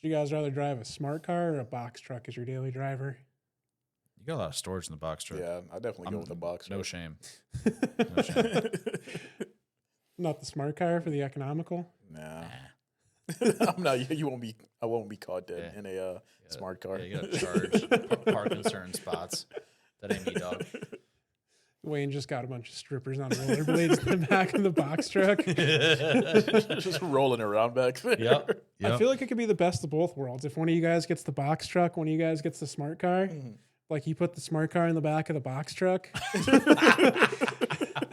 you guys rather drive a smart car or a box truck as your daily driver? You got a lot of storage in the box truck. yeah, I definitely go with the box. No shame. No shame. Not the smart car for the economical? Nah, Nah. I'm not. You won't be. I won't be caught dead Yeah. in a smart car. Yeah, you gotta charge, park in certain spots. That ain't me, dog. Wayne just got a bunch of strippers on rollerblades in the back of the box truck. Just rolling around back there. Yep. I feel like it could be the best of both worlds. If one of you guys gets the box truck, one of you guys gets the smart car. Like you put the smart car in the back of the box truck.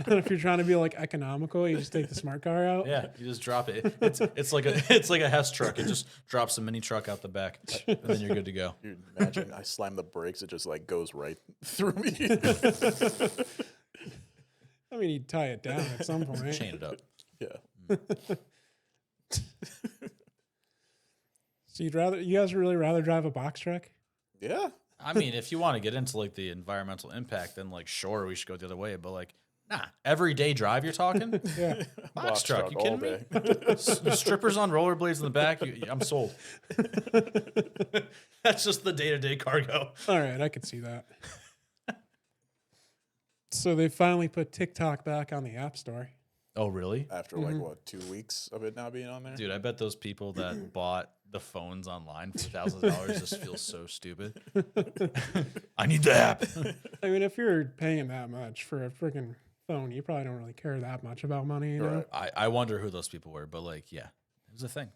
And if you're trying to be like economical, you just take the smart car out. Yeah, you just drop it. It's like a Hess truck. It just drops a mini truck out the back, and then you're good to go. Dude, imagine I slam the brakes, it just like goes right through me. I mean, you'd tie it down at some point. Chain it up. Yeah. So you guys really rather drive a box truck? Yeah. I mean, if you want to get into like the environmental impact, then like sure we should go the other way. But like, nah, everyday drive you're talking. Yeah. Box truck, you all kidding me? day. Strippers on rollerblades in the back. I'm sold. That's just the day-to-day cargo. All right, I could see that. So they finally put TikTok back on the App Store. Oh, really? After like what, 2 weeks of it not being on there? Dude, I bet those people that bought the phones online for thousands of dollars just feel so stupid. I need the app. I mean, if you're paying that much for a freaking phone, you probably don't really care that much about money, you know? Right. I wonder who those people were, but like, yeah, it was a thing.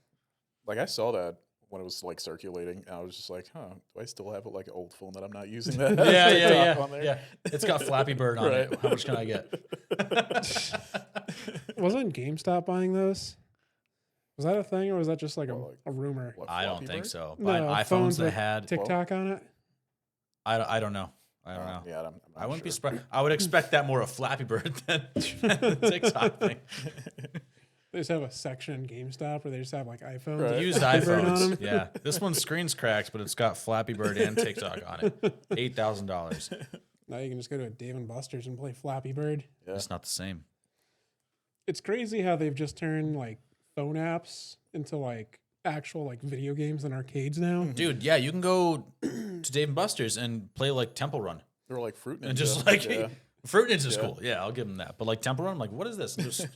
Like I saw that when it was like circulating, and I was just like, huh, do I still have like an old phone that I'm not using that? has TikTok on there? Yeah. It's got Flappy Bird on it. Right. How much can I get? Wasn't GameStop buying those? Was that a thing, or was that just like Well, like, a rumor? What, I don't Flappy think Bird? so. No, But iPhones phones that with had, TikTok on it. I don't know. I don't know. Yeah, I'm I not wouldn't be sure. surprised. I would expect that more of Flappy Bird than the TikTok thing. They just have a section in GameStop where they just have like iPhones, Right. with Used Flappy Bird on iPhones. them. Yeah. This one's screen's cracked, but it's got Flappy Bird and TikTok on it. $8,000. Now you can just go to a Dave and Buster's and play Flappy Bird. Yeah. It's not the same. It's crazy how they've just turned like phone apps into like actual like video games in arcades now. Dude, yeah, you can go to Dave and Buster's and play like Temple Run. They're like Fruit Ninja. And just like yeah. Fruit Ninja's Yeah. cool. Yeah, I'll give them that. But like Temple Run, I'm like, what is this? I'm just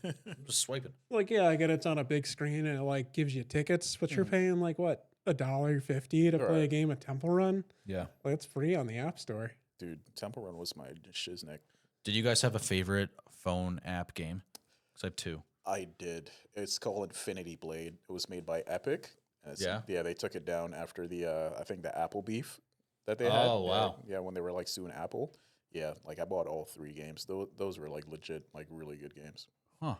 swiping. Like, yeah, I get it's on a big screen and it like gives you tickets, but you're paying like what, $1.50 to play a Right. game of Temple Run? Yeah. Like, it's free on the App Store. Dude, Temple Run was my shiznick. Did you guys have a favorite phone app game? Because I have two. I did. It's called Infinity Blade. It was made by Epic. And Yeah? They took it down after the I think the Apple beef that they had. Oh, wow. Yeah, when they were like suing Apple. Yeah, like I bought all 3 games. Those were like legit, like really good games. Huh.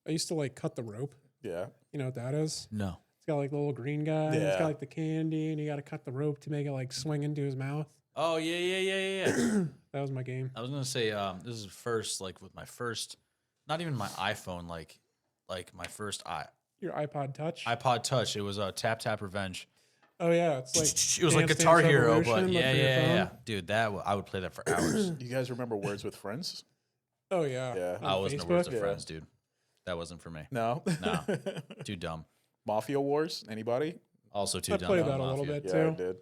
I used to like cut the rope. Yeah. You know what that is? No. It's got like the little green guy. And it's Yeah. got like the candy, and you got to cut the rope to make it like swing into his mouth. Oh, yeah. That was my game. I was gonna say, this is first, like with my first, not even my iPhone, like my first Your iPod Touch. iPod Touch. It was a Tap Revenge. Oh yeah, it's like It was like Dance Guitar Dance Hero, Revolution, but but for your yeah. phone. Dude, I would play that for hours. Do you guys remember Words with Friends? Oh yeah. Yeah. On I wasn't a Words Facebook. with Friends, dude. That wasn't for me. No. No. Too dumb. Mafia Wars? Anybody? Also too I dumb. played for that a little Mafia. bit Yeah, I too. did.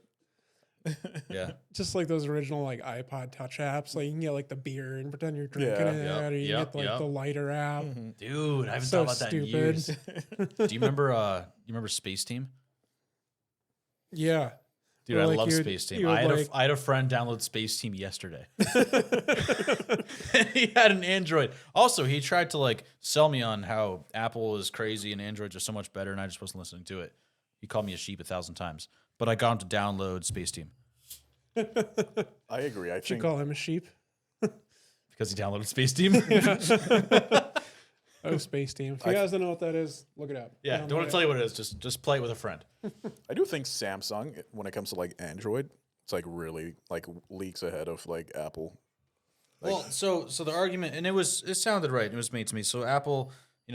Yeah. Just like those original like iPod Touch apps. Like you can get like the beer and pretend you're drinking Yeah. it, Yep, or you yep, get like yep. the lighter app. Dude, I haven't So thought about that in stupid. years. Do you remember Space Team? Yeah. Dude, Or, I like, love you would- Space Team. you would, I had a friend download Space Team yesterday. And he had an Android. Also, he tried to like sell me on how Apple is crazy and Androids are so much better, and I just wasn't listening to it. He called me a sheep 1,000 times. But I got him to download Space Team I agree. I Should think call him a sheep. because he downloaded Space Team. Oh, Space Team. If you guys don't know what that is, look it up. Yeah, don't want to tell you what it is. Just play it with a friend. I do think Samsung, when it comes to like Android, it's like really like leagues ahead of like Apple. Well, so the argument, and it sounded right. It was made to me. So Apple,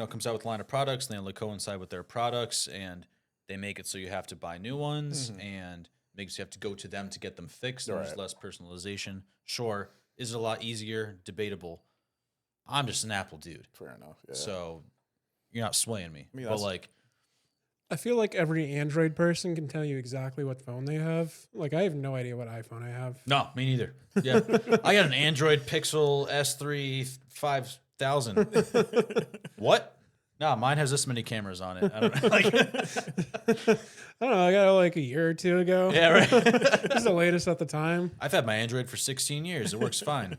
comes out with a line of products, and they only coincide with their products, and they make it so you have to buy new ones, and makes you have to go to them to get them fixed. And there's Right. less personalization. Sure, is it a lot easier? Debatable. I'm just an Apple dude, Fair enough. Yeah. so you're not swaying me. mean, But that's- like, I feel like every Android person can tell you exactly what phone they have. Like I have no idea what iPhone I have. no, me neither. Yeah, I got an Android Pixel S3 5000. What? No, mine has this many cameras on it. I don't know. Like, I don't know. I got it like a year or two ago. yeah, right. This is the latest at the time. I've had my Android for 16 years. It works fine.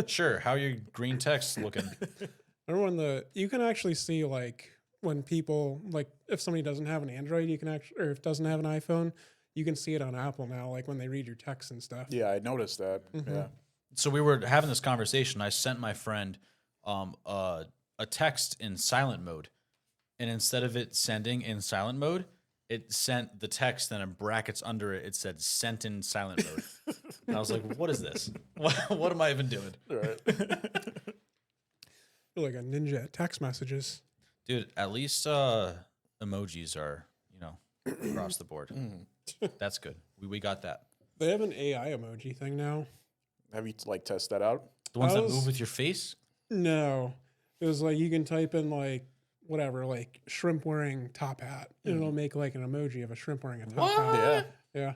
Sure. How are your green text looking? Remember when you can actually see like when people like if somebody doesn't have an Android, you can actually or if doesn't have an iPhone, you can see it on Apple now. Like when they read your text and stuff. Yeah, I noticed that. Yeah. So we were having this conversation. I sent my friend a text in silent mode. And instead of it sending in silent mode, it sent the text and in brackets under it, it said sent in silent mode. And I was like, what is this? What am I even doing? Right. You're like a ninja at text messages. Dude, at least emojis are, across the board. That's good. We got that. They have an AI emoji thing now. Have you like test that out? The ones that was- move with your face? No, it was like you can type in like whatever, like shrimp wearing top hat, and it'll make like an emoji of a shrimp wearing a top hat. Yeah. Yeah.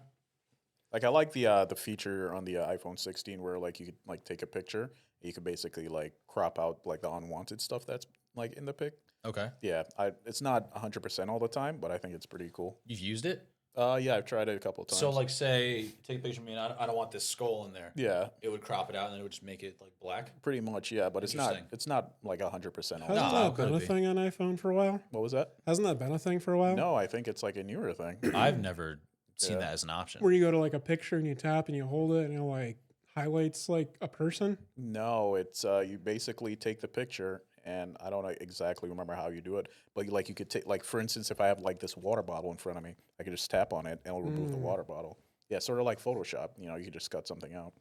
Like I like the feature on the iPhone 16 where like you could like take a picture, and you could basically like crop out like the unwanted stuff that's like in the pic. Okay. Yeah, it's not 100% all the time, but I think it's pretty cool. You've used it? Yeah, I've tried it a couple times. So, like, say, take a picture of me, and I don't want this skull in there. yeah, It would crop it out, and then it would just make it, like, black. pretty much. Yeah, but it's not Interesting. like 100% all the Hasn't time. how that could been it a be? thing on iPhone for a while? What was that? Hasn't that been a thing for a while? No, I think it's like a newer thing. I've never seen Yeah. that as an option. Where you go to like a picture and you tap and you hold it and it like highlights like a person. No, it's you basically take the picture and I don't exactly remember how you do it, but like you could take, like for instance, if I have like this water bottle in front of me, I could just tap on it and it'll remove the water bottle. Yeah, sort of like Photoshop. You know, you could just cut something out.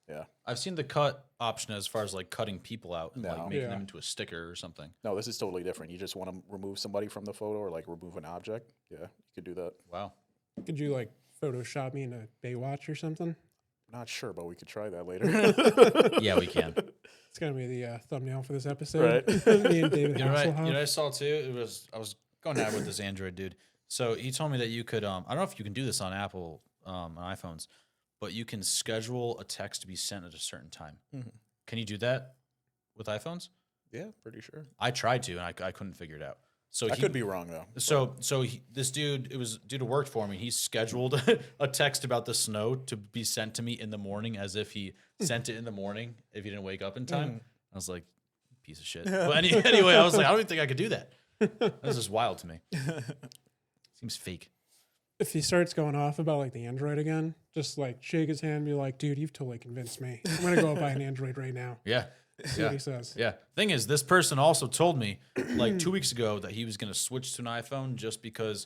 Yeah. I've seen the cut option as far as like cutting people out and like No. making Yeah. them into a sticker or something. No, this is totally different. You just want to remove somebody from the photo or like remove an object. Yeah, you could do that. Wow. Could you like Photoshop me in a Baywatch or something? Not sure, but we could try that later. Yeah, we can. It's gonna be the thumbnail for this episode. Right. Me and David You know, Hasselhoff. what I saw too. I was going at it with this Android dude. So he told me that you could. I don't know if you can do this on Apple on iPhones, but you can schedule a text to be sent at a certain time. Can you do that with iPhones? Yeah, pretty sure. I tried to, and I couldn't figure it out. So I could be wrong though. So this dude, it was a dude who worked for me. He scheduled a text about the snow to be sent to me in the morning, as if he sent it in the morning if he didn't wake up in time. I was like, piece of shit. But anyway, I was like, I don't even think I could do that. This is wild to me. Seems fake. If he starts going off about like the Android again, just like shake his hand and be like, dude, you've totally convinced me. I'm going to go buy an Android right now. Yeah. See what he says. Yeah. Thing is, this person also told me like 2 weeks ago that he was going to switch to an iPhone just because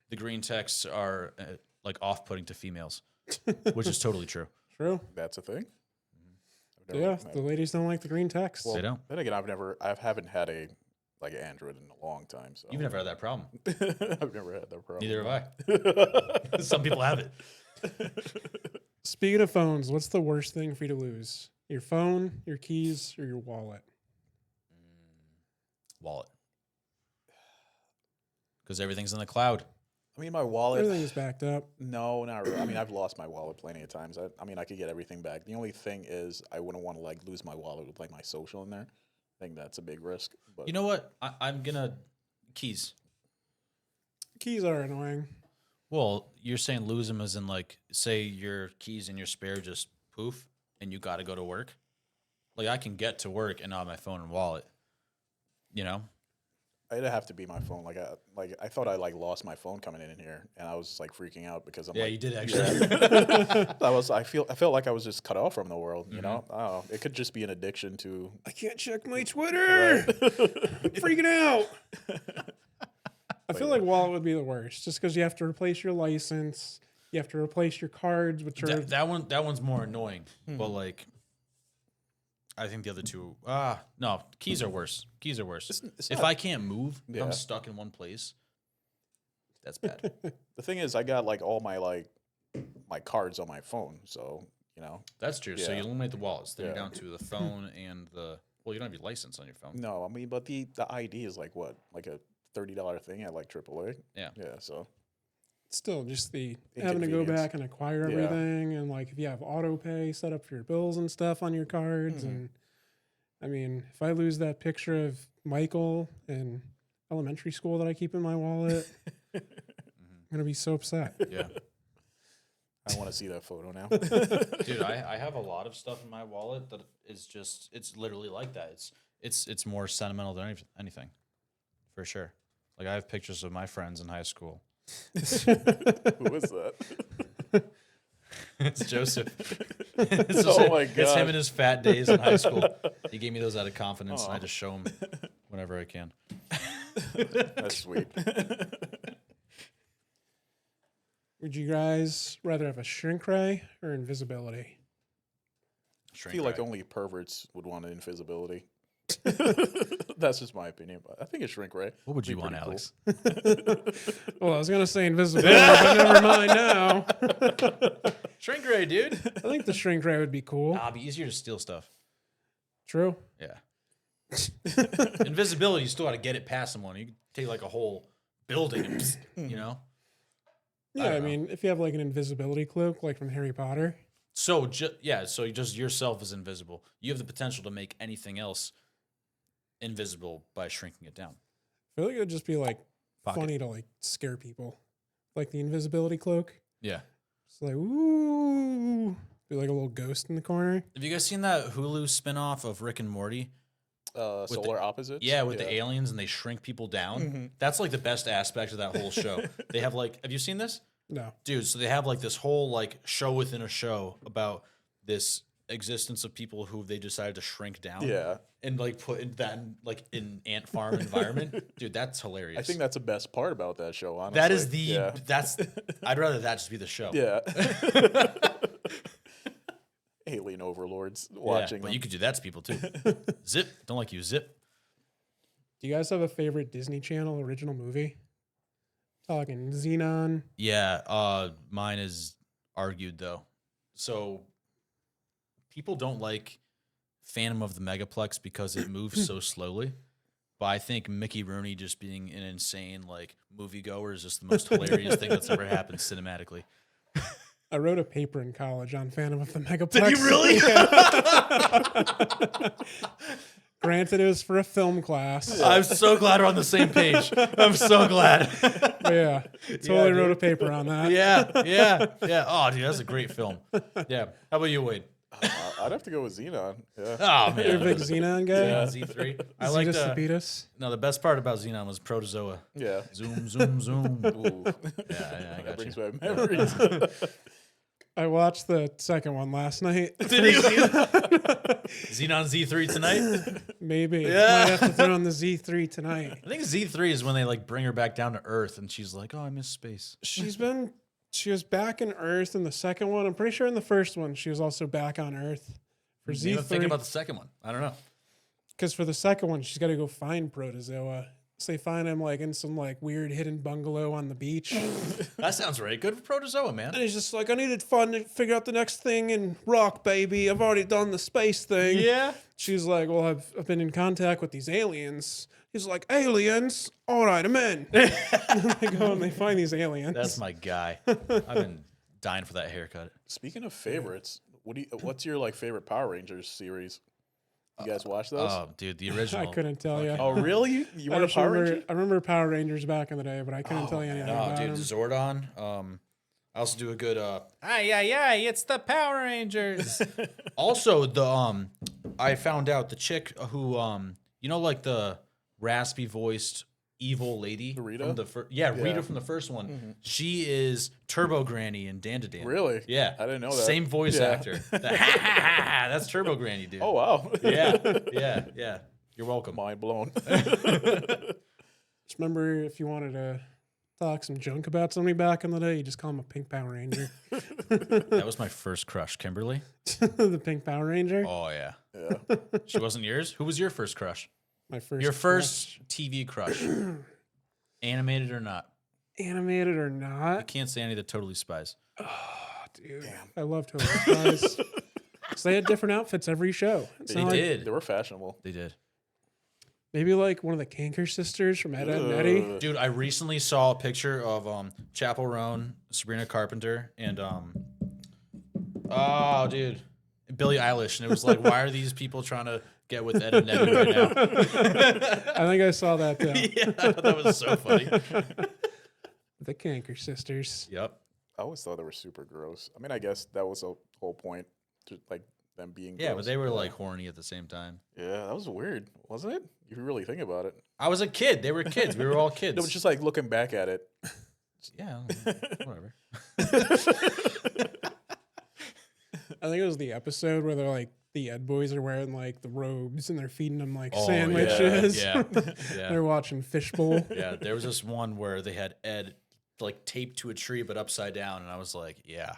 the green texts are like off-putting to females, which is totally true. True. That's a thing. Yeah. The ladies don't like the green text. They don't. Then again, I haven't had a like an Android in a long time. So You've never had that problem. I've never had that problem. Neither have I. Some people have it. Speaking of phones, what's the worst thing for you to lose? Your phone, your keys, or your wallet? Wallet. Because everything's in the cloud. I mean, my wallet. Everything is backed up. No, not really. I mean, I've lost my wallet plenty of times. I mean, I could get everything back. The only thing is, I wouldn't want to like lose my wallet with like my social in there. I think that's a big risk. But You know what? I'm gonna keys. Keys are annoying. Well, you're saying lose them as in like, say your keys in your spare just poof, and you got to go to work. Like I can get to work and not my phone and wallet. You know. it'd have to be my phone. I thought I like lost my phone coming in here, and I was like freaking out because I'm Yeah, like, you did actually. I felt like I was just cut off from the world. You know, I don't know. It could just be an addiction to. I can't check my Twitter. I'm freaking out. I feel like wallet would be the worst, just because you have to replace your license, you have to replace your cards, which are That one's more annoying. But like, I think the other two. No, keys are worse. Keys are worse. It's If not- I can't move, if Yeah. I'm stuck in one place. That's bad. The thing is, I got like all my my cards on my phone, so you know. That's true. So Yeah. you eliminate the wallets. Then you're Yeah. down to the phone and the. Well, you don't have your license on your phone. No, I mean, but the ID is like what, like a $30 thing at like AAA. Yeah. Yeah. So still just the having to go Inconvenience. back and acquire Yeah. everything, and like if you have auto pay set up for your bills and stuff on your cards, and I mean, if I lose that picture of Michael in elementary school that I keep in my wallet, I'm gonna be so upset. Yeah. I want to see that photo now. Dude, I have a lot of stuff in my wallet that is just it's literally like that. It's more sentimental than anything, for sure. Like I have pictures of my friends in high school. Who is that? It's Joseph. It's Oh my It's him God. in his fat days in high school. He gave me those out of confidence, and I just show him whenever I can. That's sweet. Would you guys rather have a shrink ray or invisibility? I feel like only perverts would want an invisibility. That's just my opinion, but I think it's shrink ray. What would you Be want, pretty Alex? Well, I was gonna say invisibility, but never mind now. Shrink ray, dude. I think the shrink ray would be cool. It'd be easier to steal stuff. True. Yeah. Invisibility, you still got to get it past someone. You can take like a whole building, and psst, you know. Yeah, I don't know. mean, if you have like an invisibility cloak, like from Harry Potter, So so you just yourself is invisible. You have the potential to make anything else invisible by shrinking it down. I feel like it would just be like Pocket. funny to like scare people, like the invisibility cloak. Yeah. It's like ooh, be like a little ghost in the corner. Have you guys seen that Hulu spinoff of Rick and Morty? Solar opposites. Yeah, with the aliens and they shrink people down. That's like the best aspect of that whole show. They have like, have you seen this? No, Dude, so they have like this whole like show within a show about this existence of people who they decided to shrink down. Yeah. And like put in that in, like an ant farm environment. Dude, that's hilarious. I think that's the best part about that show, honestly. that is the yeah. that's I'd rather that just be the show. Yeah. Alien overlords Yeah, watching. but them. you could do that to people too. Zip, don't like you, Zip. Do you guys have a favorite Disney Channel original movie? Talking Xenon. Yeah, mine is argued though. So people don't like Phantom of the Megaplex because it moves so slowly. But I think Mickey Rooney just being an insane like moviegoer is just the most hilarious thing that's ever happened cinematically. I wrote a paper in college on Phantom of the Megaplex. Did you really? Yeah. Granted, it was for a film class. I'm so glad we're on the same page. I'm so glad. But yeah, totally wrote a paper on that. Yeah. Oh, dude, that's a great film. Yeah. How about you, Wade? I'd have to go with Xenon. Yeah. Oh man, You're a big Xenon guy? Yeah, Z3. I like Zetus the. Sapitus? No, the best part about Xenon was Protozoa. Yeah. Zoom, zoom, zoom. Ooh. Yeah, I That got brings you. back memories. I watched the second one last night. Did you? Xenon Z3 tonight? Maybe. Yeah. Might have to throw on the Z3 tonight. I think Z3 is when they like bring her back down to Earth and she's like, oh, I miss space. She was back in Earth in the second one. I'm pretty sure in the first one she was also back on Earth. For Maybe I'm thinking Z3, about the second one. I don't know. because for the second one she's got to go find Protozoa. So they find him like in some like weird hidden bungalow on the beach. That sounds right. Good for Protozoa, man. And he's just like, I needed fun to figure out the next thing in rock, baby. I've already done the space thing. Yeah. She's like, well, I've been in contact with these aliens. He's like, aliens? All right, I'm in. And they go and they find these aliens. That's my guy. I've been dying for that haircut. Speaking of favorites, what's your like favorite Power Rangers series? You guys watch those? Oh, dude, the original. I couldn't tell you. Oh, really? You I were a just Power remember, Ranger? I remember Power Rangers back in the day, but I couldn't Oh, tell you anything No, about dude, them. Zordon. I also do a good it's the Power Rangers. Also, the I found out the chick who you know, like the raspy voiced evil lady Rita? from the Rita from the first one. She is Turbo Granny in Dan to Dan. Really? Yeah, I didn't know that. Same voice Yeah. actor. That's Turbo Granny, dude. Oh, wow. Yeah. You're welcome. Mind blown. Just remember, if you wanted to talk some junk about somebody back in the day, you just call him a Pink Power Ranger. That was my first crush, Kimberly. The Pink Power Ranger. Oh yeah. Yeah. She wasn't yours? Who was your first crush? My first. Your crush. first TV crush, animated or not? Animated or I not? can't say any of the Totally Spies. Oh, dude. I love Totally Spies. 'Cause they had different outfits every show. It's They not like- did. They were fashionable. They did. Maybe like one of the Kanker sisters from Ed, Edd and Eddie. Ugh. Dude, I recently saw a picture of Chapel Roan, Sabrina Carpenter, and Billie Eilish, and it was like, why are these people trying to get with Ed and Eddie right now? I think I saw that too. Yeah, I thought that was so funny. The Kanker sisters. Yep. I always thought they were super gross. I mean, I guess that was the whole point, just like them being Yeah, gross. but they were like horny at the same time. Yeah, that was weird, wasn't it? If you really think about it. I was a kid. They were kids. We were all kids. No, but just like looking back at it. Yeah, whatever. I think it was the episode where they're like the Ed boys are wearing like the robes and they're feeding them like Oh, sandwiches. Yeah. They're watching Fishbowl. Yeah, there was this one where they had Ed like taped to a tree but upside down, and I was like, yeah.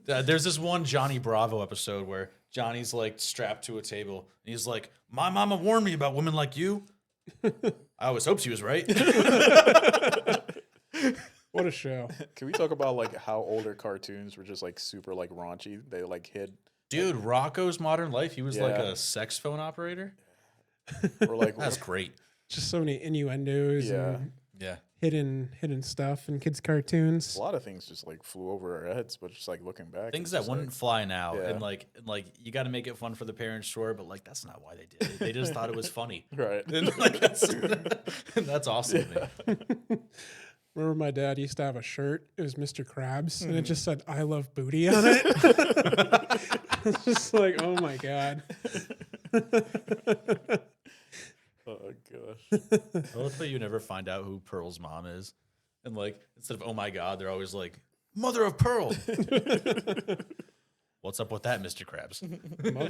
There's this one Johnny Bravo episode where Johnny's like strapped to a table, and he's like, "My mama warned me about women like you." I always hope she was right. What a show. Can we talk about like how older cartoons were just like super like raunchy? They like hid Dude, Rocco's Modern Life, he was like Yeah. a sex phone operator. or like That's great. Just so many innuendos Yeah. and Yeah. hidden stuff in kids' cartoons. a lot of things just like flew over our heads, but just like looking back, Things it's that just, wouldn't like, fly now, Yeah. and like you got to make it fun for the parents, sure, but like that's not why they did it. They just thought it was funny. right. And like that's awesome to me. Remember my dad used to have a shirt. It was Mr. Krabs, and it Mm. just said "I love booty" on it. It's just like, oh my god. Oh gosh. I love that you never find out who Pearl's mom is, and like instead of "oh my god," they're always like "mother of Pearl." What's up with that, Mr. Krabs? Mother